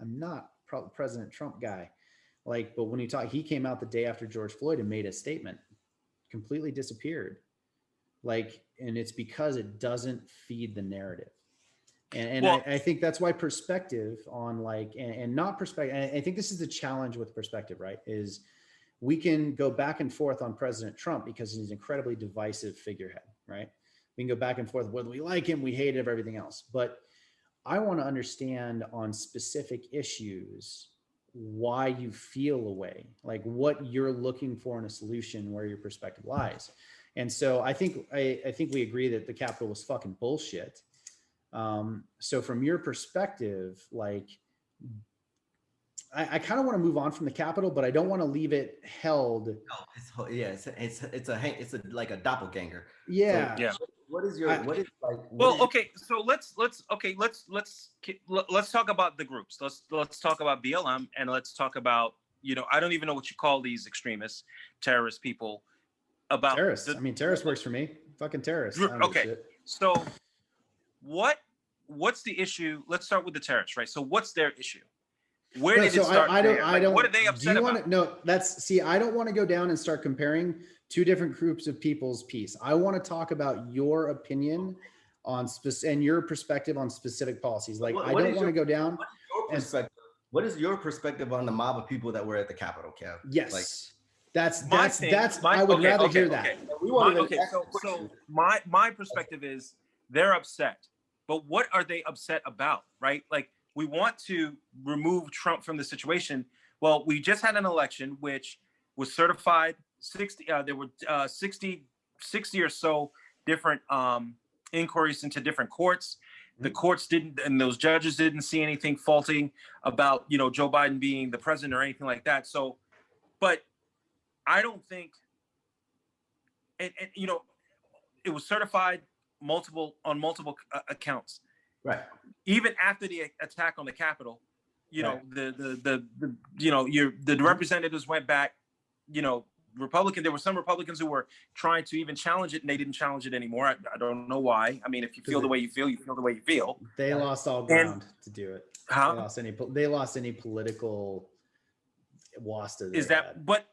not President Trump guy, like, but when you talk, he came out the day after George Floyd and made a statement, completely disappeared. Like, and it's because it doesn't feed the narrative. And well, I think that's why perspective on like, and not perspective. And I think this is the challenge with perspective, right? Is we can go back and forth on President Trump because he's an incredibly divisive figurehead, right? We can go back and forth whether we like him, we hate him, everything else. But I want to understand on specific issues why you feel a way, like what you're looking for in a solution, where your perspective lies. And so I think we agree that the Capitol was fucking bullshit. So from your perspective, like, I kind of want to move on from the Capitol, but I don't want to leave it held. No, it's like a doppelganger. Yeah. So, yeah. What is your okay, so let's talk about the groups. Let's talk about BLM, and let's talk about, you know, I don't even know what you call these extremists, terrorist people. About terrorists. Terrorist works for me. Fucking terrorists. Okay. So what's the issue? Let's start with the terrorists, right? So what's their issue? Where did it start? I don't. What are they upset about? No, I don't want to go down and start comparing two different groups of people's piece. I want to talk about your opinion on and your perspective on specific policies. Like, I don't want to go down. What is your perspective on the mob of people that were at the Capitol, Kev? Yes. Like, I would rather hear that. So my perspective is they're upset, but what are they upset about, right? Like, we want to remove Trump from the situation. Well, we just had an election which was certified 60. There were 60 or so different inquiries into different courts. The courts didn't, and those judges didn't see anything faulting about, you know, Joe Biden being the president or anything like that. So, but I don't think, and you know, it was certified on multiple accounts. Right. Even after the attack on the Capitol, you know, the representatives went back, you know, there were some Republicans who were trying to even challenge it, and they didn't challenge it anymore. I don't know why. I mean, if you feel the way you feel, you feel the way you feel. They lost all ground to do it. Huh? They lost any political wasta. Is that, but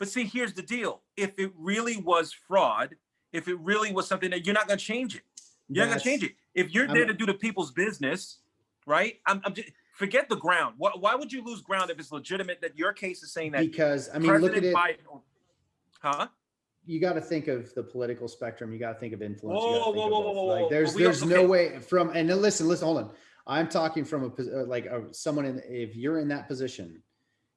see, here's the deal. If it really was fraud, if it really was something that, you're not going to change it. You're not going to change it. If you're there to do the people's business, right? Forget the ground. Why would you lose ground if it's legitimate that your case is saying that? Because look at it. Huh? You got to think of the political spectrum. You got to think of influence. Whoa. Like, there's no way from. And listen. Hold on. I'm talking from someone if you're in that position,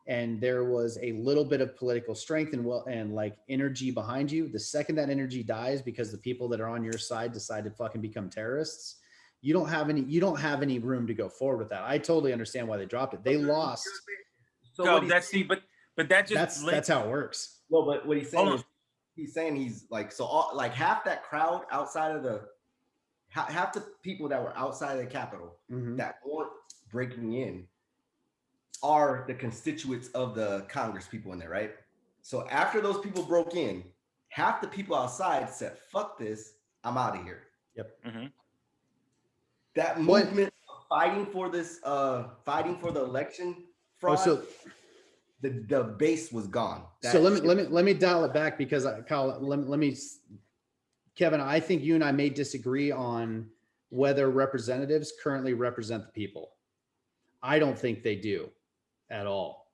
and there was a little bit of political strength and like energy behind you, the second that energy dies because the people that are on your side decide to fucking become terrorists, you don't have any room to go forward with that. I totally understand why they dropped it. They lost. So that's how it works. Well, but what he's saying he's like, so like half that crowd outside of half the people that were outside of the Capitol that weren't breaking in are the constituents of the Congress people in there, right? So after those people broke in, half the people outside said, fuck this, I'm out of here. Yep. Mm-hmm. That movement of fighting for the election fraud, the base was gone. Let me dial it back because Kyle, Kevin, I think you and I may disagree on whether representatives currently represent the people. I don't think they do at all.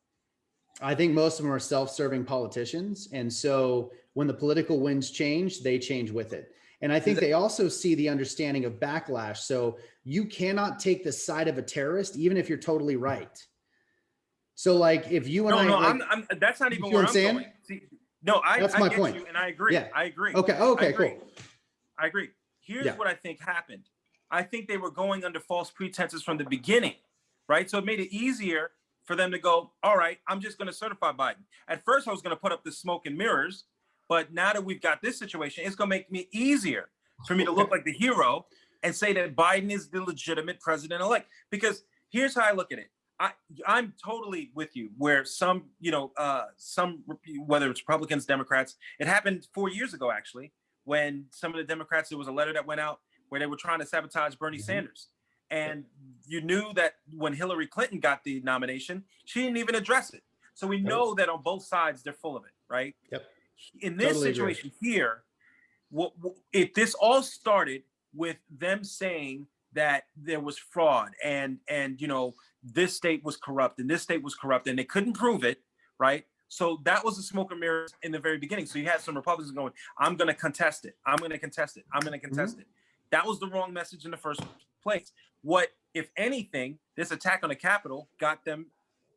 I think most of them are self-serving politicians. And so when the political winds change, they change with it. And I think they also see the understanding of backlash. So you cannot take the side of a terrorist, even if you're totally right. So like if you and that's not even where I'm going. See, that's my point. And I agree. Yeah. I agree. Okay, cool. I agree. Here's what I think happened. I think they were going under false pretenses from the beginning, right? So it made it easier for them to go, all right, I'm just going to certify Biden. At first, I was going to put up the smoke and mirrors, but now that we've got this situation, it's going to make me easier for me to look like the hero and say that Biden is the legitimate president-elect. Because here's how I look at it. I'm totally with you. Where some, whether it's Republicans, Democrats, it happened 4 years ago actually, when some of the Democrats, there was a letter that went out where they were trying to sabotage Bernie Sanders, and you knew that when Hillary Clinton got the nomination, she didn't even address it. So we know that on both sides they're full of it, right? Yep. In this situation here, if this all started with them saying that there was fraud and this state was corrupt and this state was corrupt and they couldn't prove it, right? So that was a smoke and mirrors in the very beginning. So you had some Republicans going, I'm going to contest it. I'm going to contest it. I'm going to contest it. That was the wrong message in the first place. What, if anything, this attack on the Capitol got them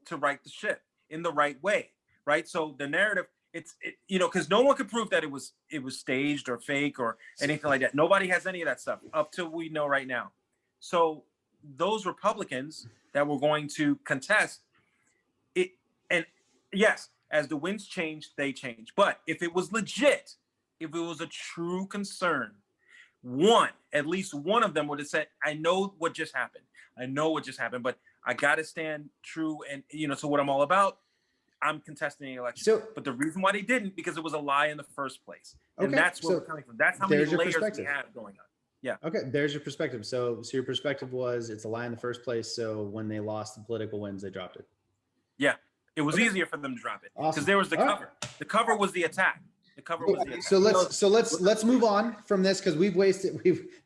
to right the ship in the right way, right? So the narrative, because no one could prove that it was staged or fake or anything like that. Nobody has any of that stuff up till we know right now. So those Republicans that were going to contest it, and yes, as the winds change, they change. But if it was legit, if it was a true concern, at least one of them would have said, I know what just happened. I know what just happened, but I got to stand true and, to what I'm all about. I'm contesting the election. But the reason why they didn't, because it was a lie in the first place. And that's where we're coming from. That's how many layers we have going on. Yeah. Okay. There's your perspective. So your perspective was it's a lie in the first place. So when they lost the political wins, they dropped it. Yeah. It was easier for them to drop it because there was the cover. Right. The cover was the attack. The cover was the attack. So let's move on from this because we've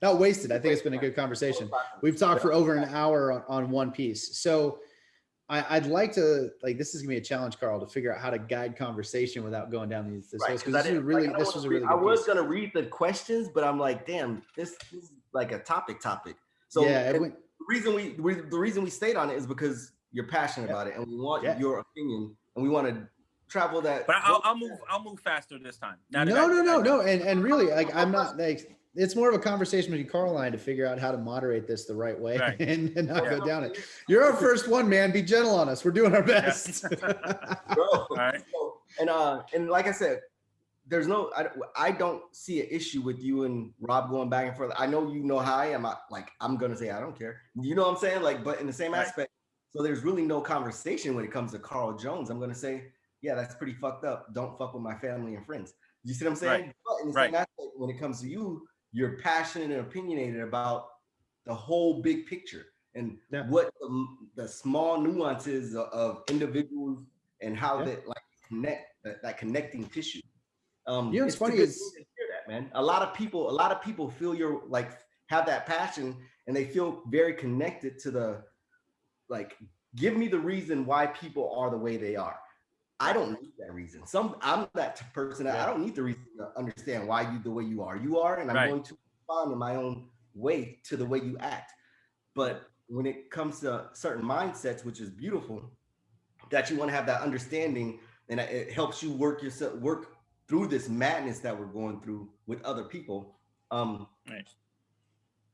not wasted. I think it's been a good conversation. We've talked for over an hour on one piece. So I'd like to, this is gonna be a challenge, Carl, to figure out how to guide conversation without going down this host. I was gonna read the questions, but I'm like, damn, this is like a topic. So yeah, the reason we stayed on it is because you're passionate about it, and we want your opinion, and we want to travel that. But I'll move faster this time. No. And really, I'm not it's more of a conversation between Carl and I to figure out how to moderate this the right way and not go down it. You're our first one, man. Be gentle on us. We're doing our best. Bro. All right. And like I said, I don't see an issue with you and Rob going back and forth. I know how I am. I'm gonna say I don't care. You know what I'm saying? But in the same aspect, so there's really no conversation when it comes to Carl Jones. I'm gonna say, yeah, that's pretty fucked up. Don't fuck with my family and friends. You see what I'm saying? Right. But in the same aspect, when it comes to you, you're passionate and opinionated about the whole big picture and what the small nuances of individuals and how that connect that connecting tissue. It's funny is to hear that, man. A lot of people feel have that passion and they feel very connected to the give me the reason why people are the way they are. I don't need that reason. I'm that person that I don't need the reason to understand why you the way you are. You are, and I'm going to respond in my own way to the way you act. But when it comes to certain mindsets, which is beautiful, that you want to have that understanding, and it helps you work through this madness that we're going through with other people.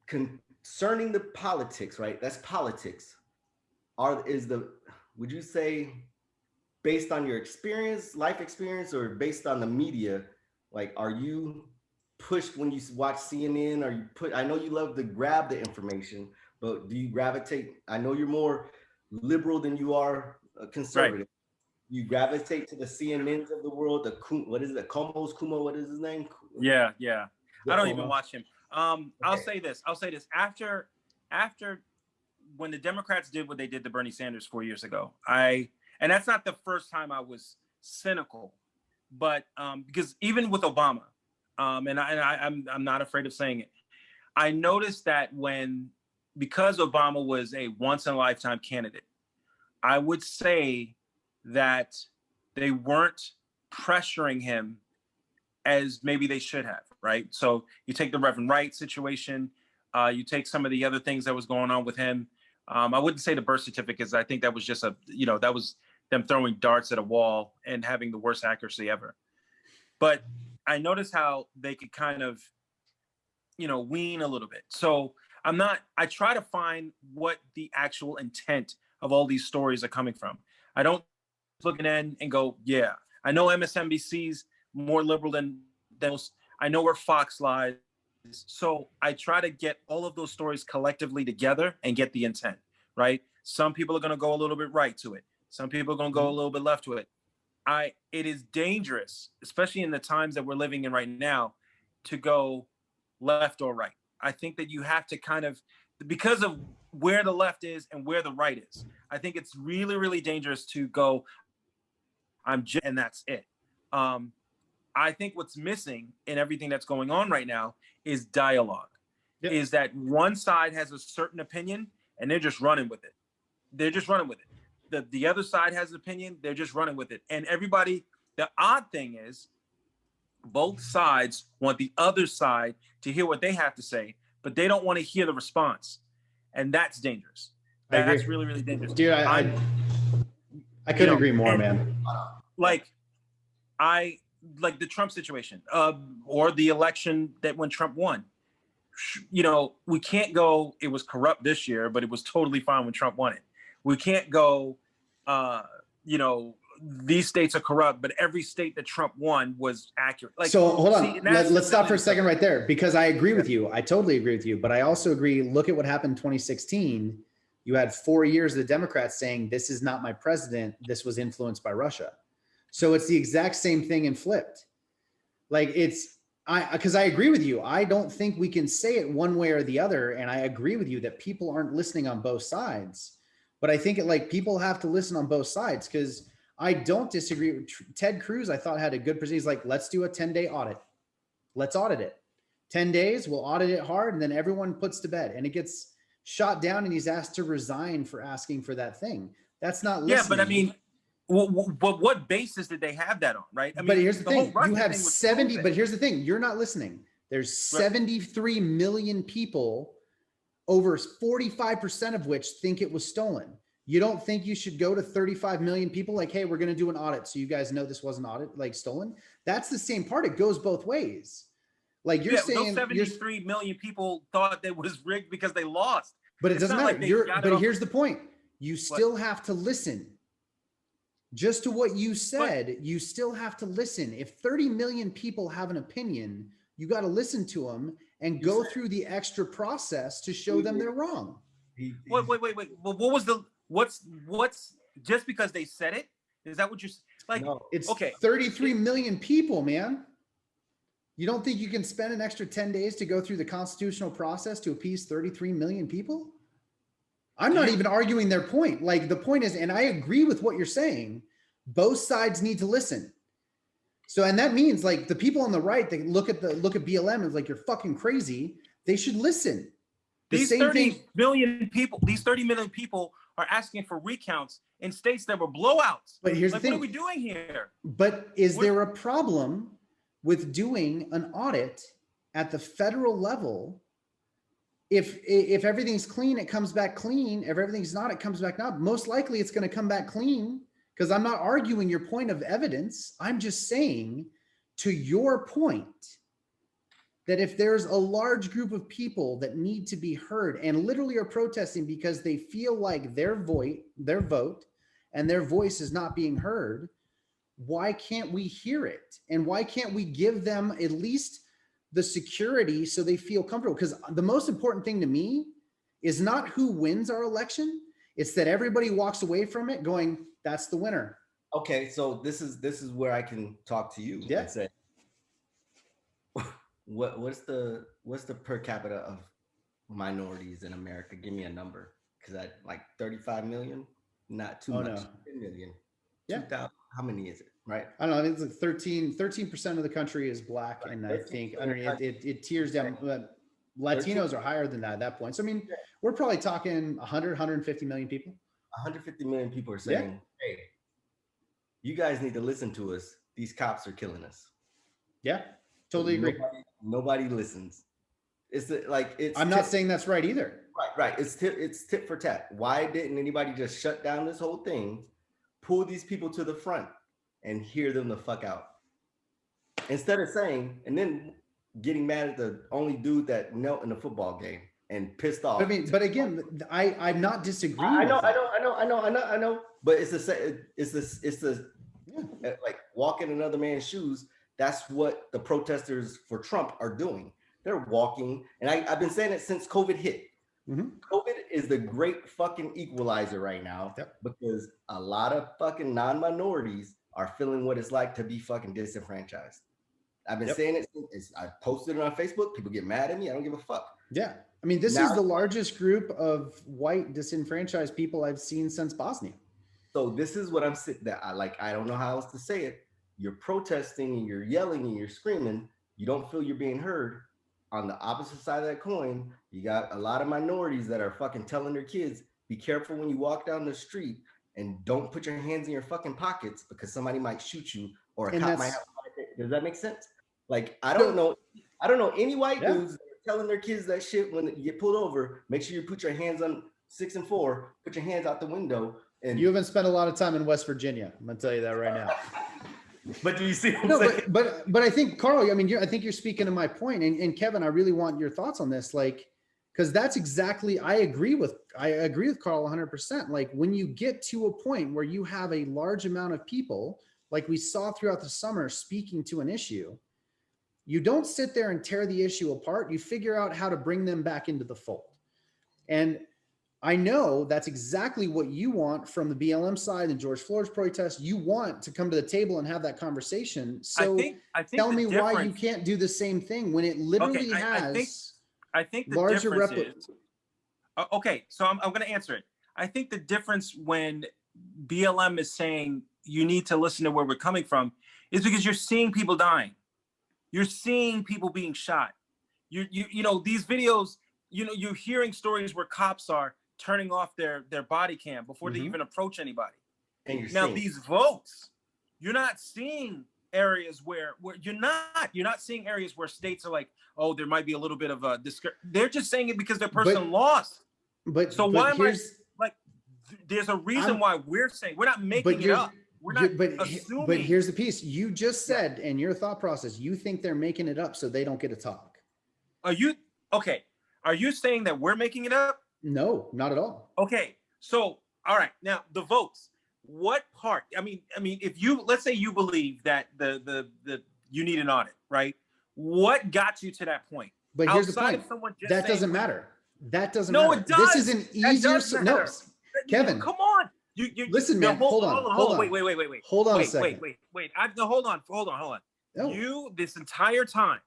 Concerning the politics, right? That's politics. Would you say, based on your experience, life experience, or based on the media, are you pushed when you watch CNN? I know you love to grab the information, but do you gravitate? I know you're more liberal than you are conservative. Right. You gravitate to the CNNs of the world. What is it? Kumo, what is his name? Yeah. I don't even watch him. I'll say this. After when the Democrats did what they did to Bernie Sanders 4 years ago, and that's not the first time I was cynical, but because even with Obama, and I'm not afraid of saying it, I noticed that because Obama was a once in a lifetime candidate, I would say that they weren't pressuring him as maybe they should have, right? So you take the Reverend Wright situation, you take some of the other things that was going on with him. I wouldn't say the birth certificates. I think that was just that was them throwing darts at a wall and having the worst accuracy ever. But I noticed how they could kind of, wean a little bit. So I try to find what the actual intent of all these stories are coming from. I don't look at it and go, yeah, I know MSNBC's more liberal than those. I know where Fox lies. So I try to get all of those stories collectively together and get the intent, right? Some people are going to go a little bit right to it. Some people are going to go a little bit left to it. It is dangerous, especially in the times that we're living in right now, to go left or right. I think that you have to kind of, because of where the left is and where the right is, I think it's really, really dangerous to go, and that's it. I think what's missing in everything that's going on right now is dialogue. Yep. Is that one side has a certain opinion and they're just running with it. They're just running with it. The other side has an opinion, they're just running with it. And everybody, the odd thing is, both sides want the other side to hear what they have to say, but they don't want to hear the response. And that's dangerous. That's really, really dangerous. Dude, I couldn't agree more, man. Like the Trump situation, or the election that when Trump won. We can't go, it was corrupt this year, but it was totally fine when Trump won it. We can't go, these states are corrupt, but every state that Trump won was accurate. So hold on, let's stop for a second right there, because I agree with you. I totally agree with you, but I also agree, look at what happened in 2016. You had 4 years of the Democrats saying, this is not my president, this was influenced by Russia. So it's the exact same thing and flipped. Because I agree with you. I don't think we can say it one way or the other. And I agree with you that people aren't listening on both sides. But I think people have to listen on both sides, because I don't disagree. Ted Cruz, I thought, had a good position. He's like, let's do a 10-day audit. Let's audit it. 10 days, we'll audit it hard, and then everyone puts to bed. And it gets shot down, and he's asked to resign for asking for that thing. That's not listening. Yeah, but I mean, what basis did they have that on, right? I mean, but here's the thing. You have 70, but here's the thing. You're not listening. There's 73 million people, over 45% of which think it was stolen. You don't think you should go to 35 million people like, hey, we're going to do an audit so you guys know this wasn't stolen? That's the same part. It goes both ways. Like you're saying, those 73 million people thought that was rigged because they lost. But it doesn't matter. But here's the point. You still have to listen. Just to what you said, you still have to listen. If 30 million people have an opinion, you got to listen to them and go through the extra process to show them they're wrong. Wait. Well, what's just because they said it? Is that what you're like? No, it's okay. 33 million people, man. You don't think you can spend an extra 10 days to go through the constitutional process to appease 33 million people? I'm not even arguing their point. Like the point is, and I agree with what you're saying, both sides need to listen. So, and that means like the people on the right, they look at BLM as like, you're fucking crazy. They should listen. These 30 million people are asking for recounts in states that were blowouts. But here's the thing. What are we doing here? But is there a problem with doing an audit at the federal level? If everything's clean, it comes back clean. If everything's not, it comes back not. Most likely it's going to come back clean, because I'm not arguing your point of evidence. I'm just saying, to your point, that if there's a large group of people that need to be heard and literally are protesting because they feel like their vote and their voice is not being heard, why can't we hear it? And why can't we give them at least the security so they feel comfortable? Because the most important thing to me is not who wins our election. It's that everybody walks away from it going, that's the winner. Okay, so this is where I can talk to you and say, what's the per capita of minorities in America? Give me a number, because I like 35 million, not too much. No. 10 million. Yeah. 2,000. How many is it? Right. I don't know. It's like 13% of the country is black, and I think underneath it tears down. Latinos are higher than that at that point. So I mean, we're probably talking 150 million people. 150 million people are saying, hey, you guys need to listen to us. These cops are killing us. Yeah, totally agree. Nobody listens. I'm not saying that's right either. Right. It's tit for tat. Why didn't anybody just shut down this whole thing, pull these people to the front, and hear them the fuck out? Instead of saying, and then getting mad at the only dude that knelt in a football game and pissed off. I mean, but again, I'm not disagreeing. I know. But it's like walking another man's shoes. That's what the protesters for Trump are doing. They're walking, and I've been saying it since COVID hit. COVID is the great fucking equalizer right now because a lot of fucking non-minorities are feeling what it's like to be fucking disenfranchised. I've been saying it. I posted it on Facebook. People get mad at me. I don't give a fuck. Yeah. I mean, this is the largest group of white disenfranchised people I've seen since Bosnia. So this is what I'm sitting there. I don't know how else to say it. You're protesting and you're yelling and you're screaming. You don't feel you're being heard. On the opposite side of that coin, you got a lot of minorities that are fucking telling their kids, be careful when you walk down the street and don't put your hands in your fucking pockets because somebody might shoot you or a cop might have. Does that make sense? Like, I don't know any white dudes that are telling their kids that shit when you get pulled over. Make sure you put your hands on 6 and 4, put your hands out the window. And you haven't spent a lot of time in West Virginia. I'm gonna tell you that right now. But do you see what I'm saying? But I think, Carl, I mean, I think you're speaking to my point. And Kevin, I really want your thoughts on this. Like, because that's exactly, I agree with Carl 100%. Like, when you get to a point where you have a large amount of people, like we saw throughout the summer, speaking to an issue, you don't sit there and tear the issue apart. You figure out how to bring them back into the fold. And I know that's exactly what you want from the BLM side and George Floyd's protest. You want to come to the table and have that conversation. So I think tell me why you can't do the same thing when it literally has I think the larger difference is, okay, so I'm going to answer it. I think the difference when BLM is saying you need to listen to where we're coming from is because you're seeing people dying. You're seeing people being shot. You know, these videos, you know, you're hearing stories where cops are turning off their body cam before they even approach anybody. Now these votes, you're not seeing areas where you're not seeing areas where states are like, oh, there might be a little bit of a they're just saying it because their person lost. But so why am I like, there's a reason why we're saying, we're not making it up. We're not assuming. But here's the piece. You just said in your thought process, you think they're making it up so they don't get to talk. Are you saying that we're making it up? No, not at all. Okay, so all right, now the votes. What part? I mean, if you, let's say you believe that the you need an audit, right? What got you to that point? But here's the point. That doesn't matter. That doesn't matter. It does. This is an easier. No, Kevin. Come on. You listen, man. Hold on. Wait. Hold on a second. Wait. Hold on. No. You this entire time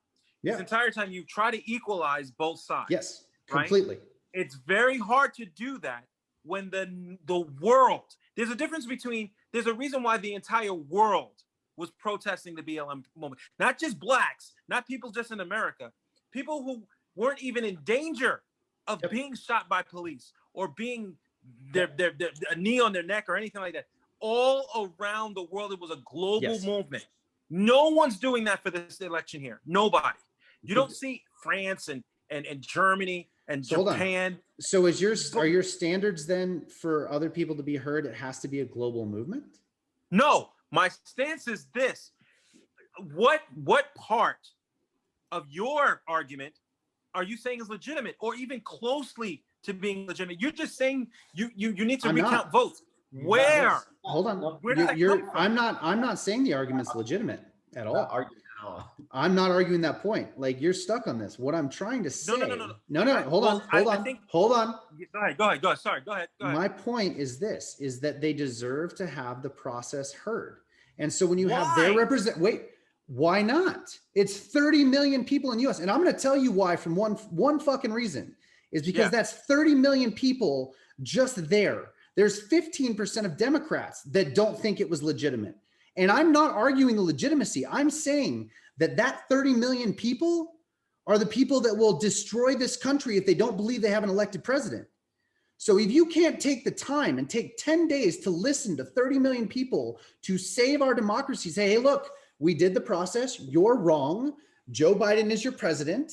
you try to equalize both sides. Yes, completely. Right? It's very hard to do that when the world, there's a reason why the entire world was protesting the BLM movement. Not just blacks, not people just in America, people who weren't even in danger of being shot by police or being a knee on their neck or anything like that. All around the world, it was a global movement. No one's doing that for this election here. Nobody. You don't see France and Germany and Japan. So are your standards then for other people to be heard, it has to be a global movement? No, my stance is this. What part of your argument are you saying is legitimate or even closely to being legitimate? You're just saying you need to recount votes. Where? Hold on. Where does that come from? I'm not saying the argument's legitimate at all. I'm not arguing that point. Like, you're stuck on this. What I'm trying to say. No. Hold on. Hold on. Go ahead. Sorry. Go ahead. My point is this: is that they deserve to have the process heard. And so when you have their why not? It's 30 million people in the US. And I'm going to tell you why from one fucking reason is because that's 30 million people just there. There's 15% of Democrats that don't think it was legitimate. And I'm not arguing the legitimacy. I'm saying that 30 million people are the people that will destroy this country if they don't believe they have an elected president. So if you can't take the time and take 10 days to listen to 30 million people to save our democracy, say, hey, look, we did the process. You're wrong. Joe Biden is your president.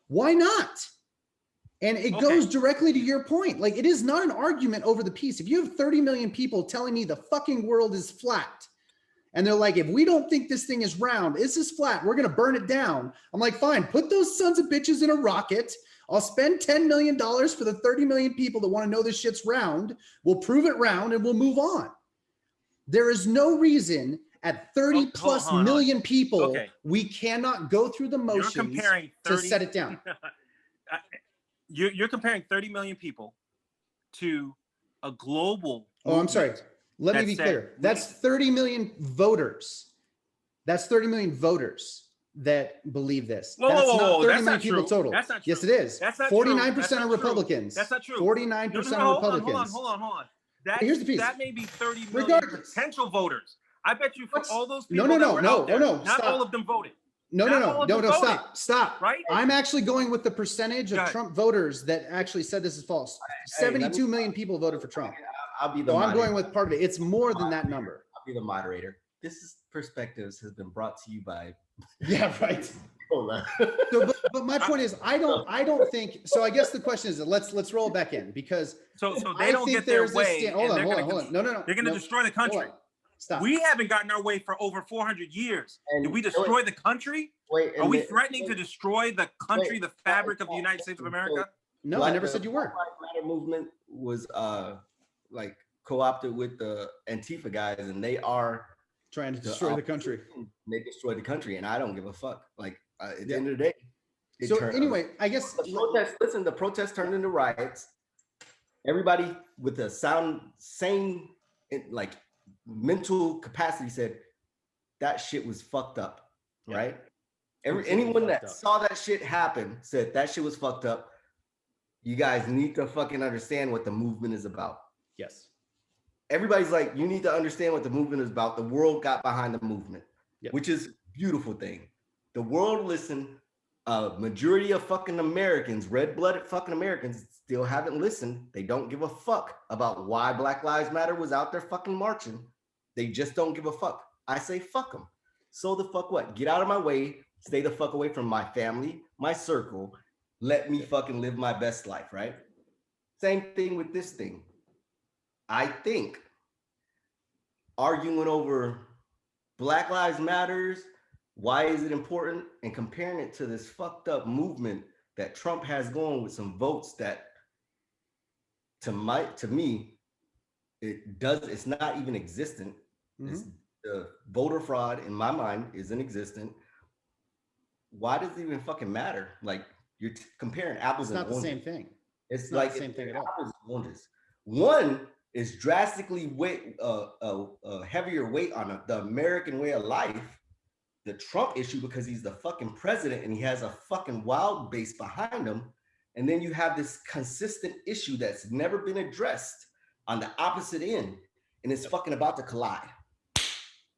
Why not? And it goes directly to your point. Like, it is not an argument over the piece. If you have 30 million people telling me the fucking world is flat, and they're like, if we don't think this thing is round, this is flat, we're going to burn it down. I'm like, fine, put those sons of bitches in a rocket. I'll spend $10 million for the 30 million people that want to know this shit's round. We'll prove it round and we'll move on. There is no reason at 30 plus million people, we cannot go through the motions to set it down. you're comparing 30 million people to a global. Oh, I'm sorry. Let me be clear. That's 30 million voters. That's 30 million voters that believe this. That's not 30 million people total. That's not true. Yes, it is. That's not 49% are Republicans. That's not true. 49% are Republicans. Hold on. Here's the piece. That may be 30 million potential voters. I bet you for all those people no, not stop. all of them voted. No, stop. Right? I'm actually going with the percentage of Trump voters that actually said this is false. 72 million people voted for Trump. I'll be the moderator. I'm going with part of it. It's more than that number. I'll be the moderator. This Perspectives has been brought to you by. Yeah, right. So, but my point is, I don't think so. I guess the question is, let's roll it back in because so they don't get their way. Hold on. No. They're going to destroy the country. Stop. We haven't gotten our way for over 400 years. Did we destroy the country? Are we threatening to destroy the country, the fabric of the United States of America? No, I never said you were. The Black Lives Matter movement was like co-opted with the Antifa guys, and they are trying to destroy the country. They destroyed the country, and I don't give a fuck. Like at the end of the day. So anyway, I guess the protest turned into riots. Everybody with a sane like mental capacity said that shit was fucked up, right? Anyone that saw that shit happen said that shit was fucked up. You guys need to fucking understand what the movement is about. Yes. Everybody's like, you need to understand what the movement is about. The world got behind the movement, which is a beautiful thing. The world listened. Majority of fucking Americans, red-blooded fucking Americans, still haven't listened. They don't give a fuck about why Black Lives Matter was out there fucking marching. They just don't give a fuck. I say fuck them. So the fuck what? Get out of my way. Stay the fuck away from my family, my circle. Let me fucking live my best life, right? Same thing with this thing. I think arguing over Black Lives Matters, why is it important, and comparing it to this fucked up movement that Trump has going with some votes that to me it's not even existent. Mm-hmm. The voter fraud in my mind isn't existent. Why does it even fucking matter? Like you're comparing apples and oranges. It's not the same thing. It's not like the same thing at all. Apples and oranges. One is drastically heavier weight on the American way of life, the Trump issue, because he's the fucking president and he has a fucking wild base behind him. And then you have this consistent issue that's never been addressed on the opposite end, and it's fucking about to collide.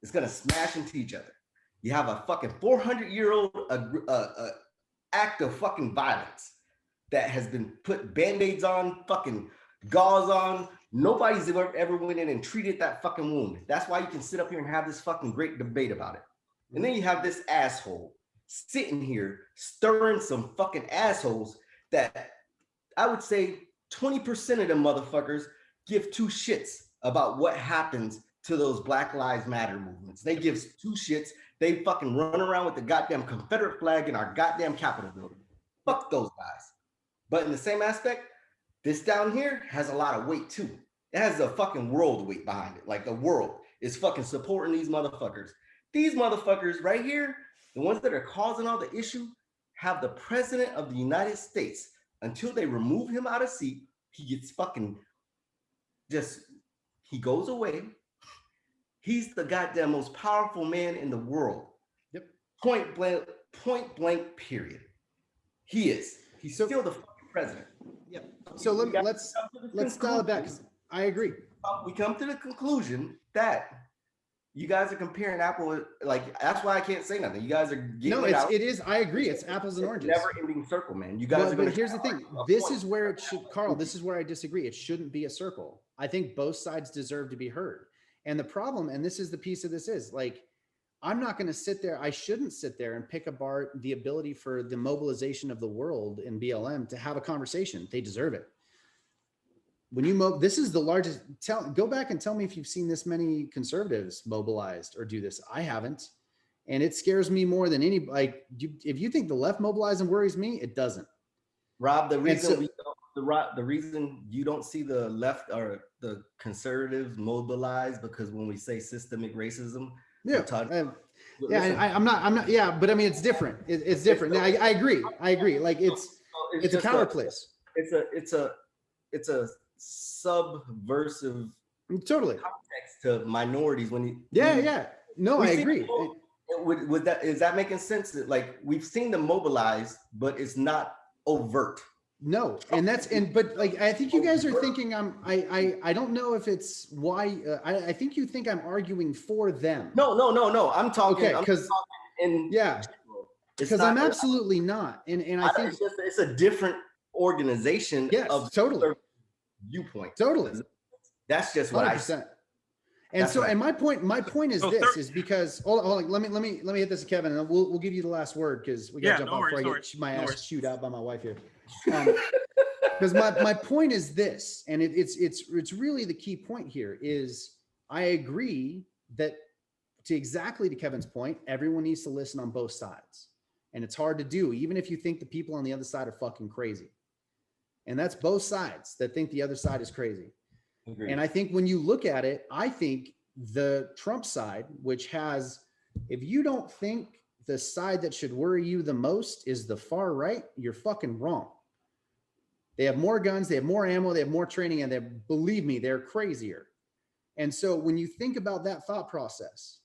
It's gonna smash into each other. You have a fucking 400-year-old act of fucking violence that has been put band-aids on, fucking gauze on. Nobody's ever went in and treated that fucking wound. That's why you can sit up here and have this fucking great debate about it. And then you have this asshole sitting here stirring some fucking assholes that I would say 20% of them motherfuckers give two shits about what happens to those Black Lives Matter movements. They give two shits. They fucking run around with the goddamn Confederate flag in our goddamn Capitol building. Fuck those guys. But in the same aspect, this down here has a lot of weight too. It has a fucking world weight behind it. Like the world is fucking supporting these motherfuckers. These motherfuckers right here, the ones that are causing all the issue, have the president of the United States. Until they remove him out of seat, he gets fucking he goes away. He's the goddamn most powerful man in the world. Yep. Point blank, period. He is. He's still the fucking president. Yep. So let's dial it back. I agree. We come to the conclusion that you guys are comparing apple, like that's why I can't say nothing. You guys are getting it is. I agree. It's apples and oranges. Never-ending circle, man. You guys but here's the thing. This is where it should, Carl. This is where I disagree. It shouldn't be a circle. I think both sides deserve to be heard. And the problem, and this is the piece of this is like, I'm not going to sit there. I shouldn't sit there and pick apart the ability for the mobilization of the world in BLM to have a conversation. They deserve it. When this is the largest, go back and tell me if you've seen this many conservatives mobilized or do this. I haven't. And it scares me more than any, if you think the left mobilizing worries me, it doesn't. Rob, the reason the reason you don't see the left or the conservatives mobilized, because when we say systemic racism, I'm not. Yeah, but I mean, it's different. It's different. I agree. Like it's a counterplace. it's a subversive totally context to minorities when you no, I agree. Is that making sense? That like we've seen them mobilize, but it's not overt. No, and but like I think you guys are thinking I don't know if it's why I think you think I'm arguing for them. No. I'm talking because I'm absolutely not, and I think it's a different organization. Yes, of totally viewpoint. Totally, that's just what 100%. And so, and my point is this is because hold on, let me hit this, Kevin, and we'll give you the last word because we gotta jump off before I get my ass chewed out by my wife here. Because my point is this, and it's really the key point here is I agree that to Kevin's point, everyone needs to listen on both sides, and it's hard to do even if you think the people on the other side are fucking crazy, and that's both sides that think the other side is crazy. Agreed. And I think when you look at it, I think the Trump side, which has, if you don't think the side that should worry you the most is the far right, you're fucking wrong. They have more guns, they have more ammo, they have more training, and believe me, they're crazier. And so when you think about that thought process,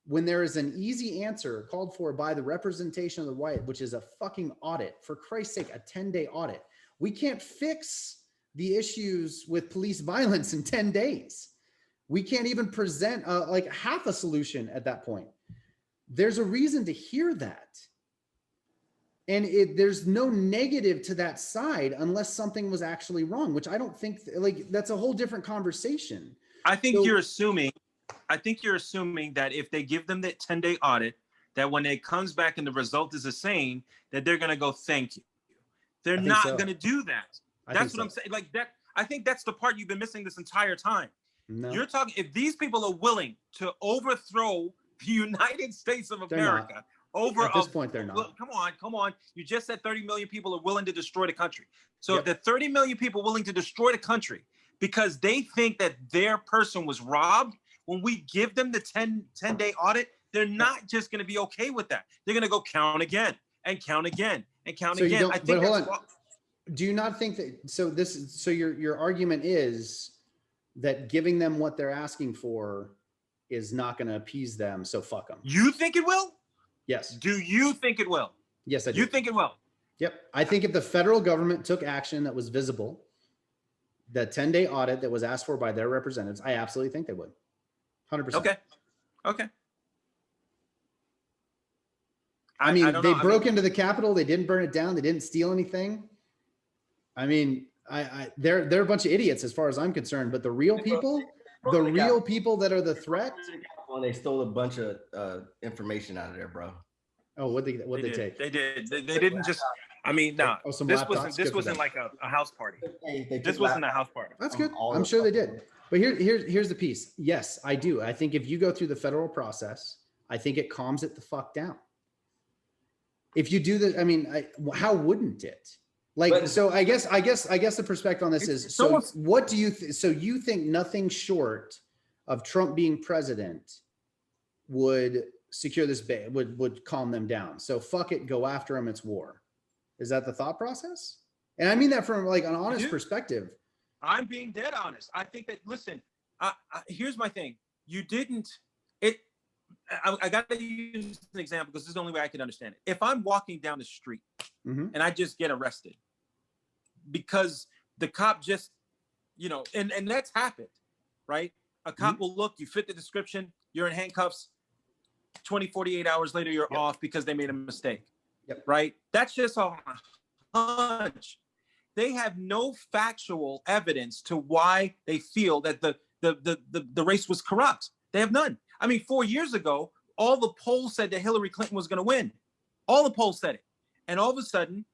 when there is an easy answer called for by the representation of the right, which is a fucking audit, for Christ's sake, a 10-day audit, we can't fix the issues with police violence in 10 days. We can't even present like half a solution at that point. There's a reason to hear that. And there's no negative to that side unless something was actually wrong, which I don't think, like, that's a whole different conversation. I think you're assuming that if they give them that 10-day audit, that when it comes back and the result is the same, that they're going to go, thank you. They're not going to do that. That's what I'm saying. Like that, I think that's the part you've been missing this entire time. No. You're talking, if these people are willing to overthrow the United States of America, at this point, they're not. Well, come on. You just said 30 million people are willing to destroy the country. So if the 30 million people willing to destroy the country because they think that their person was robbed, when we give them the 10-day audit, they're not just going to be okay with that. They're going to go count again and count again and count again. I think that's do you not think that so your argument is that giving them what they're asking for is not going to appease them, so fuck them? You think it will? Yes. Do you think it will? Yes, I do. You think it will? Yep. I think if the federal government took action that was visible, the 10-day audit that was asked for by their representatives, I absolutely think they would. 100%. Okay. I mean, they broke into the Capitol. They didn't burn it down. They didn't steal anything. I mean, they're a bunch of idiots as far as I'm concerned. But the real people that are the threat. When they stole a bunch of information out of there, bro. Oh, what they take? They did. They didn't just. I mean, no. This wasn't like a house party. This wasn't a house party. That's good. I'm sure they did. But here's the piece. Yes, I do. I think if you go through the federal process, I think it calms it the fuck down. If you do that, I mean, how wouldn't it? Like, so I guess the perspective on this is, so what do you so you think nothing short of Trump being president would secure this would calm them down? So fuck it, go after him, it's war. Is that the thought process? And I mean that from like an honest perspective. I'm being dead honest. I think that, listen, here's my thing. I got to use an example because this is the only way I can understand it. If I'm walking down the street and I just get arrested because the cop just, and that's happened, right? A cop will look, you fit the description, you're in handcuffs, 48 hours later, you're off because they made a mistake, right? That's just a hunch. They have no factual evidence to why they feel that the race was corrupt. They have none. I mean, 4 years ago, all the polls said that Hillary Clinton was going to win. All the polls said it. And all of a sudden,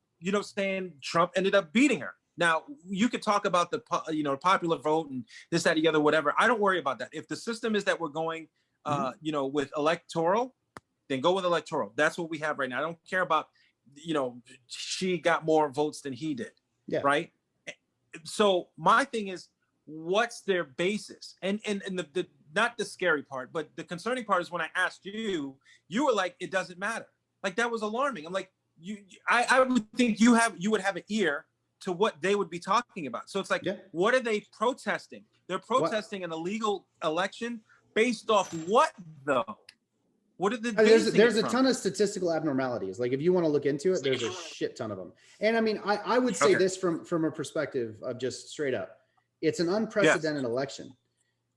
Trump ended up beating her. Now, you could talk about the popular vote and this, that, the other, whatever. I don't worry about that. If the system is that we're going, with electoral, then go with electoral. That's what we have right now. I don't care about, she got more votes than he did. Yeah. Right. So my thing is, what's their basis? And the not the scary part, but the concerning part is when I asked you, you were like, it doesn't matter. Like, that was alarming. I'm like, I would think you would have an ear to what they would be talking about. So it's like, what are they protesting? They're protesting an illegal election based off what though? What are the there's a ton of statistical abnormalities. Like if you want to look into it, there's a shit ton of them. And I mean, I would say this from a perspective of just straight up, it's an unprecedented election.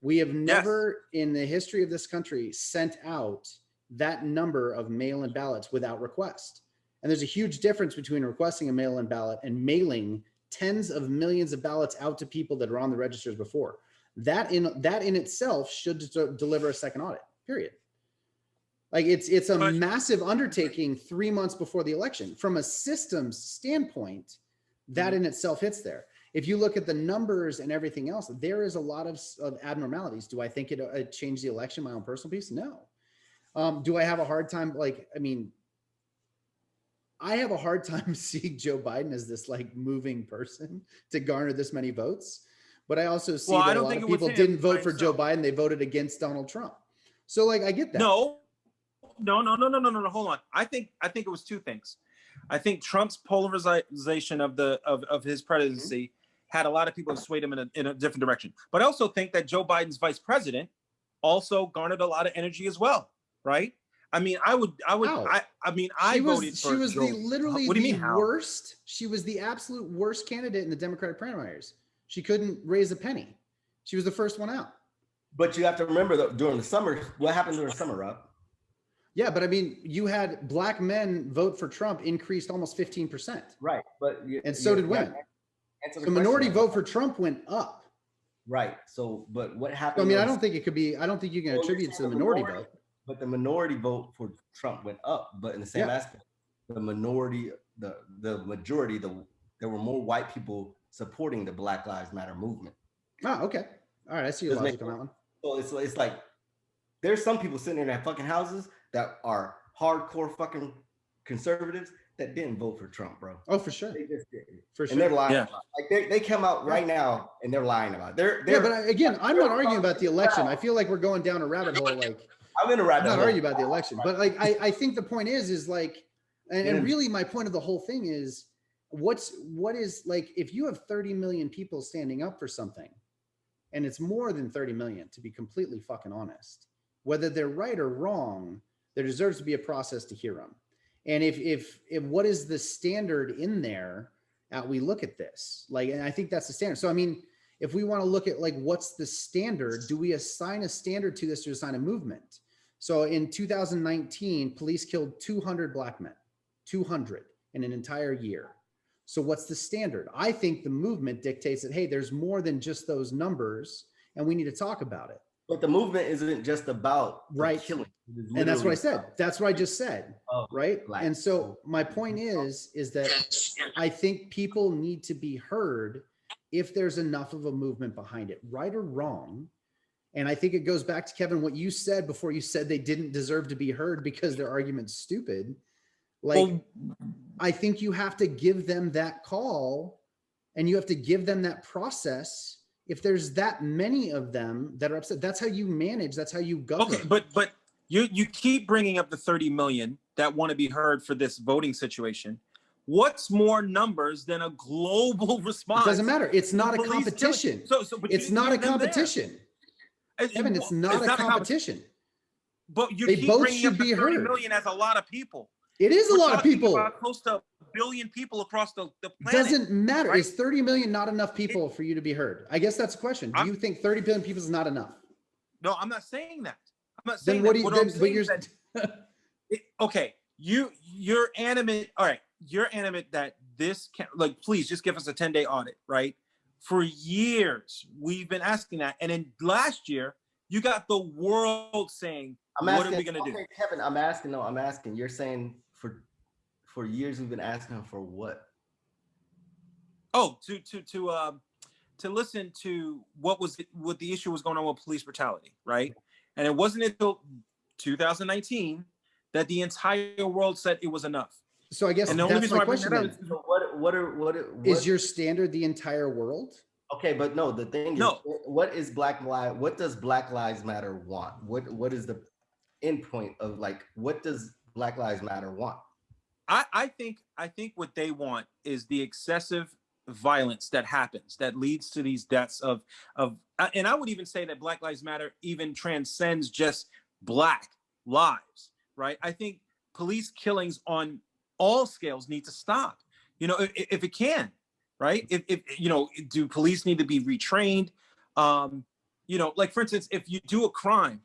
We have never in the history of this country sent out that number of mail-in ballots without request. And there's a huge difference between requesting a mail-in ballot and mailing tens of millions of ballots out to people that are on the registers before. That in itself should deliver a second audit, period. Like it's a massive undertaking 3 months before the election. From a systems standpoint, that in itself hits there. If you look at the numbers and everything else, there is a lot of abnormalities. Do I think it changed the election, my own personal piece? No. Do I have a hard time? Like, I mean, I have a hard time seeing Joe Biden as this like moving person to garner this many votes. But I also see that a lot of people didn't vote for Joe Biden. They voted against Donald Trump. So like, I get that. No. Hold on. I think it was two things. I think Trump's polarization of his presidency had a lot of people who swayed him in a different direction. But I also think that Joe Biden's vice president also garnered a lot of energy as well, right? I mean, I voted for She was Joe. literally What do you mean, worst. She was the absolute worst candidate in the Democratic primaries. She couldn't raise a penny. She was the first one out. But you have to remember that during the summer, what happened during the summer, Rob? Yeah, but I mean, you had black men vote for Trump increased almost 15%. Right, but and so did women. The minority vote for Trump went up. Right. So, but what happened? I mean, I don't think it could be. I don't think you can attribute it to the minority vote. But the minority vote for Trump went up. But in the same aspect, the minority, the majority, there were more white people supporting the Black Lives Matter movement. Oh, okay. All right, I see your logic on that one. So it's like there's some people sitting in their fucking houses that are hardcore fucking conservatives that didn't vote for Trump, bro. Oh, for sure. They just didn't. For sure. And they're lying. Yeah. Like they come out right now and they're lying about it. But again, I'm not arguing about the election. I feel like we're going down a rabbit hole. Like I'm in a rabbit hole. I'm not arguing about the election, but like I think the point is like, and really my point of the whole thing is what is like, if you have 30 million people standing up for something, and it's more than 30 million, to be completely fucking honest, whether they're right or wrong, there deserves to be a process to hear them. And if what is the standard in there, we look at this, like, and I think that's the standard. So, I mean, if we want to look at like, what's the standard? Do we assign a standard to this to assign a movement? So in 2019, police killed 200 black men, 200 in an entire year. So what's the standard? I think the movement dictates that, hey, there's more than just those numbers and we need to talk about it. But the movement isn't just about killing. And that's what I said. That's what I just said, right? And so my point is that I think people need to be heard if there's enough of a movement behind it, right or wrong. And I think it goes back to, Kevin, what you said before. You said they didn't deserve to be heard because their argument's stupid. Like, I think you have to give them that call and you have to give them that process. If there's that many of them that are upset, that's how you manage. That's how you govern. Okay, but you keep bringing up the 30 million that want to be heard for this voting situation. What's more numbers than a global response? It doesn't matter. It's not a competition. It's not a competition. Kevin, it's not a competition. But you keep bringing up the 30 million as a lot of people. It is a lot of people. Close to 1 billion people across the planet. Doesn't matter. Right? Is 30 million not enough people for you to be heard? I guess that's the question. Do you think 30 billion people is not enough? No, I'm not saying that. I'm not saying then that. Okay, you're animate. All right, you're animate that this can, like, please just give us a 10-day audit, right? For years we've been asking that, and then last year you got the world saying, "What are we gonna do?" Kevin, I'm asking. You're saying for years we've been asking him for what? Oh, to listen to what the issue was going on with police brutality, right? And it wasn't until 2019 that the entire world said it was enough. So I guess that's my question. What is your standard the entire world? Okay, but no, the thing is, what does Black Lives Matter want? What is the end point of, like, what does Black Lives Matter want? I think what they want is the excessive violence that happens that leads to these deaths of and I would even say that Black Lives Matter even transcends just Black lives, right? I think police killings on all scales need to stop, you know, if it can, right? If you know, do police need to be retrained? You know, like for instance, if you do a crime,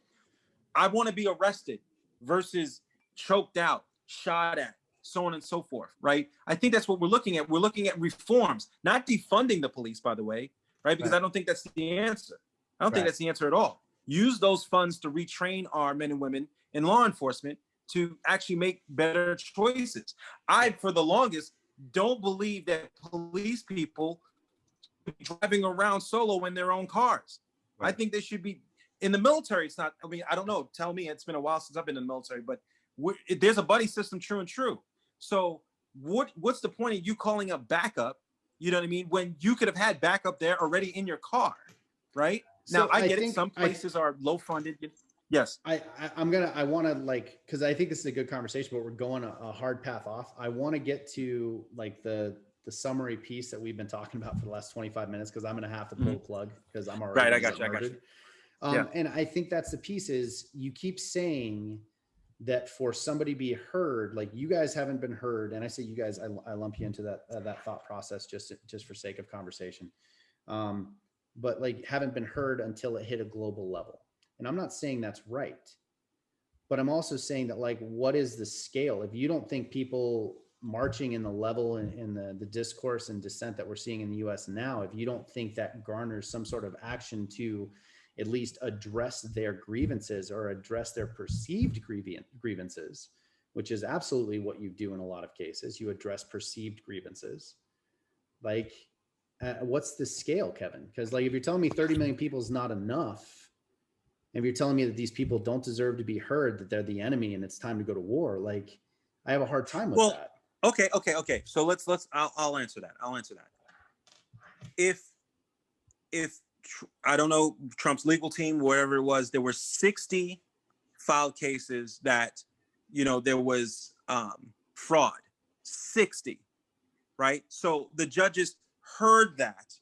I want to be arrested versus choked out, shot at, so on and so forth, right? I think that's what we're looking at. We're looking at reforms, not defunding the police, by the way, right? Because I don't think that's the answer. I don't think that's the answer at all. Use those funds to retrain our men and women in law enforcement to actually make better choices. I, for the longest, don't believe that police people driving around solo in their own cars. I think they should be in the military. It's not, I mean, I don't know. Tell me, it's been a while since I've been in the military, but there's a buddy system, true and true. So what's the point of you calling up backup, you know what I mean, when you could have had backup there already in your car, right? So now, I get it. Some places are low funded. Yes. I want to like, because I think this is a good conversation, but we're going a hard path off. I want to get to like the summary piece that we've been talking about for the last 25 minutes, because I'm going to have to pull a plug because I'm already right. I got you. And I think that's the piece is you keep saying that for somebody to be heard, like you guys haven't been heard. And I say you guys, I lump you into that thought process just for sake of conversation. But like haven't been heard until it hit a global level. And I'm not saying that's right, but I'm also saying that like, what is the scale? If you don't think people marching in the level in the discourse and dissent that we're seeing in the US now, if you don't think that garners some sort of action to at least address their grievances or address their perceived grievances, which is absolutely what you do in a lot of cases. You address perceived grievances. Like, what's the scale, Kevin? Because like, if you're telling me 30 million people is not enough, and if you're telling me that these people don't deserve to be heard, that they're the enemy and it's time to go to war, like I have a hard time with that. Okay. So I'll answer that. If I don't know, Trump's legal team, wherever it was, there were 60 filed cases that, you know, there was fraud, 60, right? So the judges heard that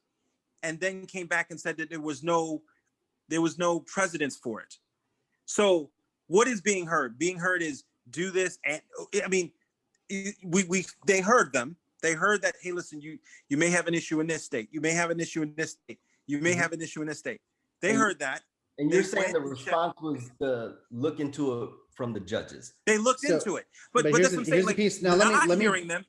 and then came back and said that there was no precedence for it. So what is being heard? Being heard is do this. And I mean, they heard them. They heard that, hey, listen, you may have an issue in this state. You may have an issue in this state. You may have an issue in this state. They heard that. And you're saying the response was to look into it from the judges. They looked into it. But that's what I'm saying. Like, piece. Now, let me hearing them.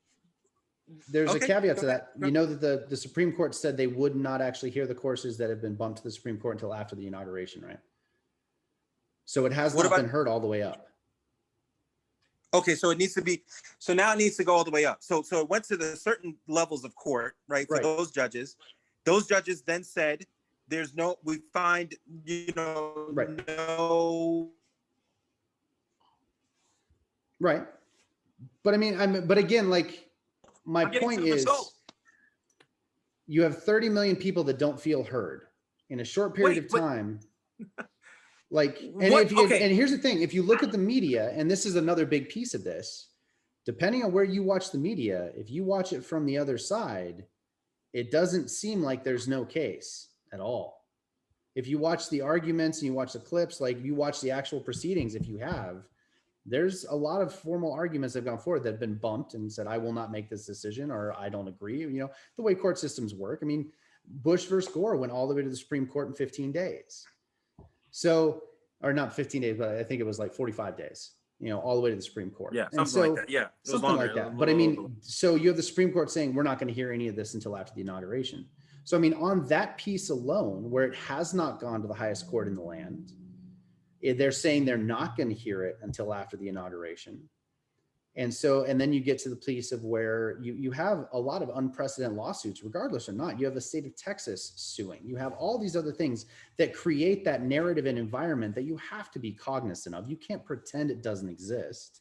There's a caveat to that. Go. You know that the Supreme Court said they would not actually hear the courses that have been bumped to the Supreme Court until after the inauguration, right? So it has not been heard all the way up. Okay, so it needs to be. So now it needs to go all the way up. So it went to the certain levels of court, right? For those judges. Those judges then said, "There's no. We find, you know, no." Right, but I mean, but again, like my point is, you have 30 million people that don't feel heard in a short period of time. Like, and and here's the thing: if you look at the media, and this is another big piece of this, depending on where you watch the media, if you watch it from the other side, it doesn't seem like there's no case at all. If you watch the arguments and you watch the clips, like you watch the actual proceedings, if you have, there's a lot of formal arguments that have gone forward that have been bumped and said, I will not make this decision, or I don't agree. You know, the way court systems work. I mean, Bush versus Gore went all the way to the Supreme Court in 15 days. So, or not 15 days, but I think it was like 45 days. You know, all the way to the Supreme Court. Yeah, something like that. Yeah, something like that. But I mean, so you have the Supreme Court saying we're not going to hear any of this until after the inauguration. So I mean, on that piece alone, where it has not gone to the highest court in the land, they're saying they're not going to hear it until after the inauguration. And so, and then you get to the piece of where you have a lot of unprecedented lawsuits, regardless or not. You have the state of Texas suing. You have all these other things that create that narrative and environment that you have to be cognizant of. You can't pretend it doesn't exist.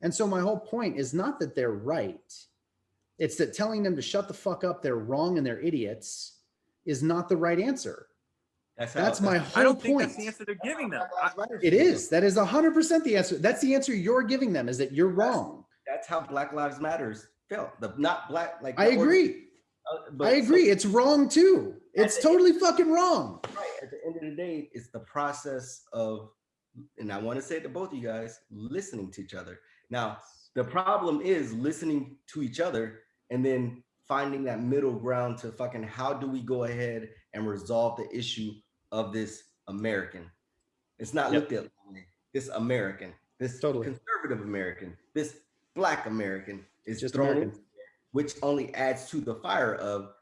And so my whole point is not that they're right. It's that telling them to shut the fuck up, they're wrong and they're idiots, is not the right answer. That's my whole point. I don't think that's the answer they're giving them. It is. That is 100% the answer. That's the answer you're giving them, is that you're wrong. That's how Black Lives Matters felt. Not black. Like I agree. I agree. It's wrong too. It's totally fucking wrong. Right. At the end of the day, it's the process of, and I want to say to both of you guys, listening to each other. Now, the problem is listening to each other and then finding that middle ground to fucking how do we go ahead and resolve the issue of this American. It's not looked at this American, this conservative American, this Black American is just thrown in, which only adds to the fire of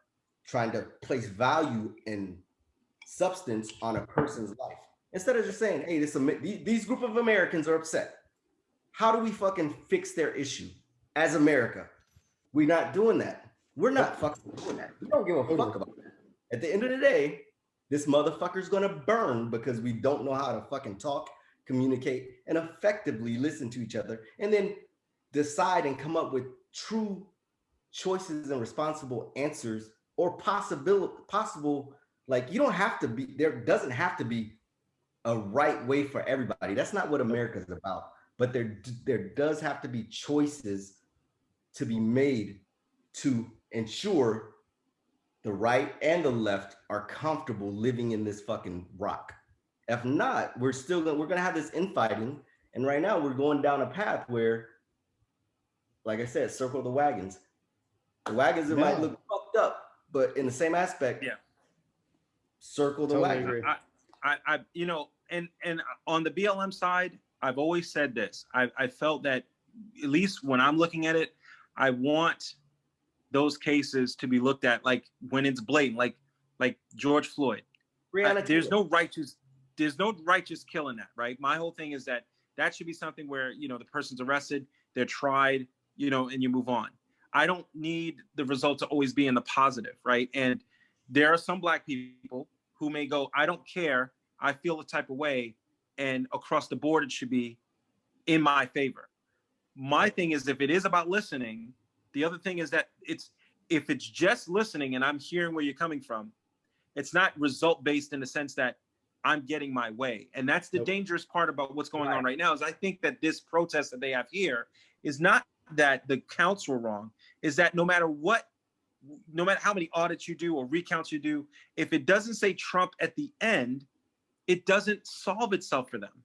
trying to place value and substance on a person's life. Instead of just saying, hey, these group of Americans are upset. How do we fucking fix their issue as America? We're not doing that. We're not fucking doing that. We don't give a fuck about that. At the end of the day, this motherfucker's gonna burn because we don't know how to fucking talk, communicate, and effectively listen to each other, and then decide and come up with true choices and responsible answers, or possible, like, you don't have to be, there doesn't have to be a right way for everybody. That's not what America is about. But there does have to be choices to be made to ensure the right and the left are comfortable living in this fucking rock. If not, we're gonna have this infighting. And right now we're going down a path where, like I said, circle the wagons. The wagons that might look fucked up, but in the same aspect, circle the wagons. I you know, and on the BLM side, I've always said this. I felt that, at least when I'm looking at it, I want those cases to be looked at like when it's blatant, like George Floyd. There's no righteous kill in that, right? My whole thing is that should be something where, you know, the person's arrested, they're tried, you know, and you move on. I don't need the result to always be in the positive, right? And there are some Black people who may go, I don't care, I feel the type of way, and across the board it should be in my favor. My thing is, if it is about listening, the other thing is that if it's just listening and I'm hearing where you're coming from, it's not result based in the sense that I'm getting my way. And that's the dangerous part about what's going on right now, is I think that this protest that they have here is not that the counts were wrong, is that no matter how many audits you do or recounts you do, if it doesn't say Trump at the end, it doesn't solve itself for them.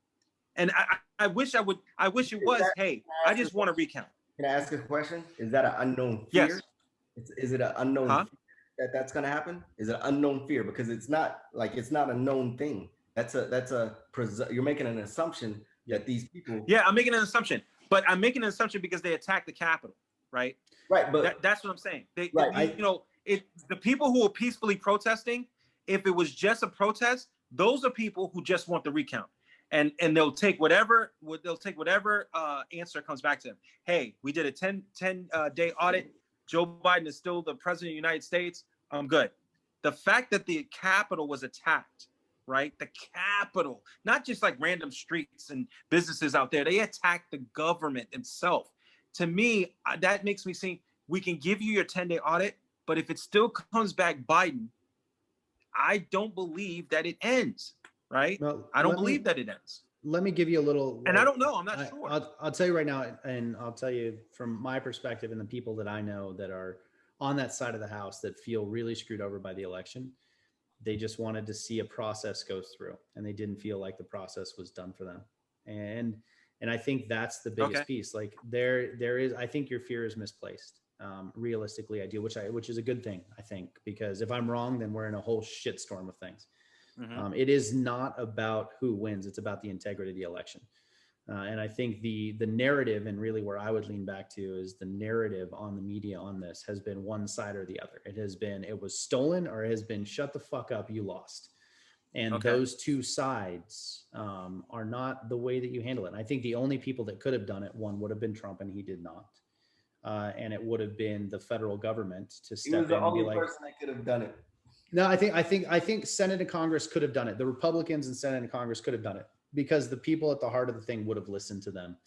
And I wish it was, hey, I just want to recount. Can I ask a question? Is that an unknown fear? Yes. Is it an unknown fear that's going to happen? Is it an unknown fear? Because it's not a known thing. You're making an assumption that these people. Yeah, I'm making an assumption, but I'm making an assumption because they attacked the Capitol, right? Right, but that's what I'm saying. The people who are peacefully protesting, if it was just a protest, those are people who just want the recount. And they'll take whatever answer comes back to them. Hey, we did a 10 day audit. Joe Biden is still the president of the United States. I'm good. The fact that the Capitol was attacked, right? The Capitol, not just like random streets and businesses out there. They attacked the government itself. To me, that makes me think we can give you your 10-day audit, but if it still comes back Biden, I don't believe that it ends. Right? Well, I don't believe that it ends. Let me give you a little. And I don't know. I'm not sure. I'll tell you right now, and I'll tell you from my perspective and the people that I know that are on that side of the house that feel really screwed over by the election. They just wanted to see a process go through, and they didn't feel like the process was done for them. And I think that's the biggest piece. Like there is. I think your fear is misplaced. Realistically, I do, which is a good thing. I think, because if I'm wrong, then we're in a whole shitstorm of things. Mm-hmm. It is not about who wins. It's about the integrity of the election. And I think the narrative, and really where I would lean back to, is the narrative on the media on this has been one side or the other. It was stolen, or it has been shut the fuck up, you lost. And those two sides are not the way that you handle it. And I think the only people that could have done it, one would have been Trump, and he did not. And it would have been the federal government to step in and be like, he was the only person that could have done it. No, I think Senate and Congress could have done it. The Republicans in Senate and Congress could have done it, because the people at the heart of the thing would have listened to them.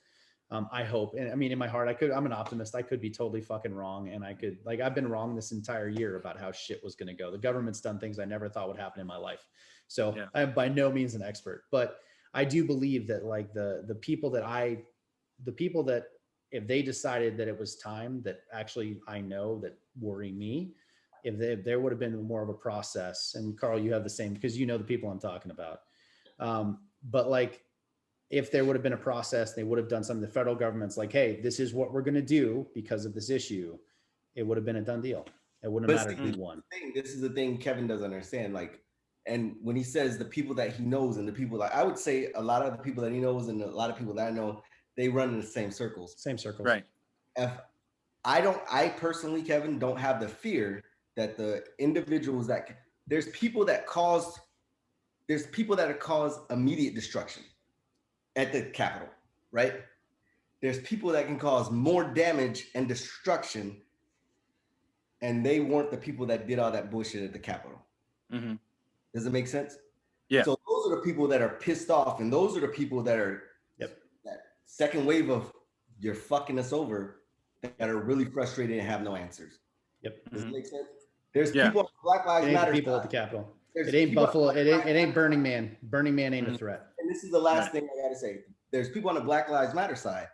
I hope. And I mean, in my heart, I'm an optimist. I could be totally fucking wrong. And I've been wrong this entire year about how shit was going to go. The government's done things I never thought would happen in my life. So I am by no means an expert, but I do believe that like the people that if they decided that it was time, that actually I know that worry me, if there would have been more of a process, and Carl, you have the same, because you know the people I'm talking about. But like, if there would have been a process, they would have done something. The federal government's like, hey, this is what we're going to do because of this issue. It would have been a done deal. It wouldn't have mattered who won. This is the thing Kevin doesn't understand. Like, and when he says the people that he knows and the people, like, I would say a lot of the people that he knows and a lot of people that I know, they run in the same circles. Same circles. Right. If I personally, Kevin, don't have the fear that the individuals that there's people that cause immediate destruction at the Capitol, right? There's people that can cause more damage and destruction, and they weren't the people that did all that bullshit at the Capitol. Mm-hmm. Does it make sense? Yeah. So those are the people that are pissed off, and those are the people that are that second wave of you're fucking us over, that are really frustrated and have no answers. Yep. Does it make sense? There's people on Black Lives Matter. People at the Capitol. It ain't Buffalo. It ain't Burning Man. Burning Man ain't a threat. And this is the last thing I gotta say. There's people on the Black Lives Matter side.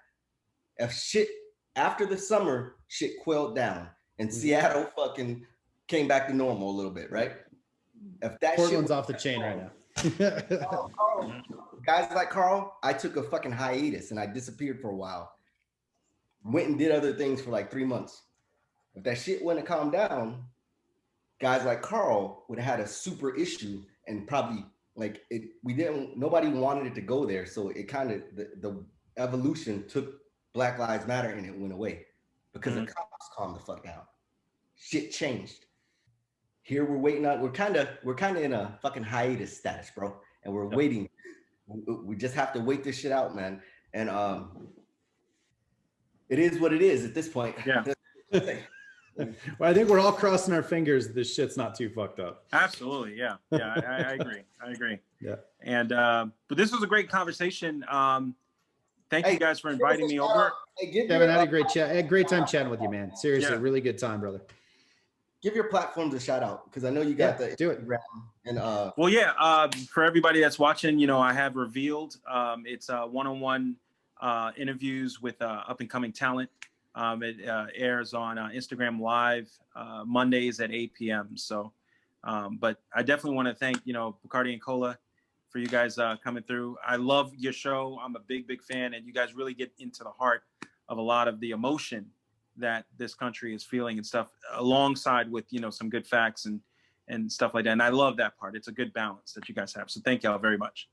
If shit after the summer, shit quelled down, and Seattle fucking came back to normal a little bit, right? If that Portland's off the chain right now. Guys like Carl, I took a fucking hiatus and I disappeared for a while. Went and did other things for like 3 months. If that shit wouldn't have calmed down, guys like Carl would have had a super issue, and probably like it. Nobody wanted it to go there, so it kind of the evolution took Black Lives Matter and it went away because the cops calmed the fuck down. Shit changed. Here we're waiting on. We're kind of in a fucking hiatus status, bro, and we're waiting. We just have to wait this shit out, man. And it is what it is at this point. Yeah. Well, I think we're all crossing our fingers this shit's not too fucked up. Absolutely. Yeah. Yeah. I agree. I agree. Yeah. And, but this was a great conversation. Thank you guys for inviting me over. Kevin, I had a great chat. I had a great time chatting with you, man. Seriously, really good time, brother. Give your platforms a shout out, because I know you got the do it. And well, yeah. For everybody that's watching, you know, I have revealed. It's one-on-one interviews with up and coming talent. It airs on Instagram Live Mondays at 8 p.m. So, but I definitely want to thank, you know, Bacardi and Cola for you guys coming through. I love your show. I'm a big fan, and you guys really get into the heart of a lot of the emotion that this country is feeling and stuff, alongside with, you know, some good facts and stuff like that. And I love that part. It's a good balance that you guys have. So thank y'all very much.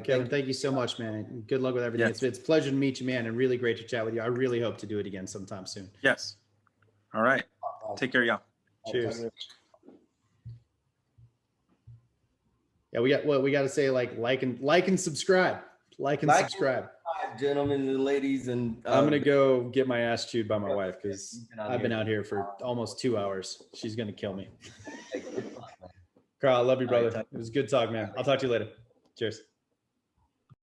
Kevin, thank you so much, man. And good luck with everything. Yes. It's a pleasure to meet you, man, and really great to chat with you. I really hope to do it again sometime soon. Yes. All right. Take care, y'all. Cheers. Yeah, we got to say like and subscribe. Like and subscribe. Gentlemen and ladies, and I'm gonna go get my ass chewed by my wife because I've been out here for almost 2 hours. She's gonna kill me. Carl, I love you, brother. It was good talk, man. I'll talk to you later. Cheers.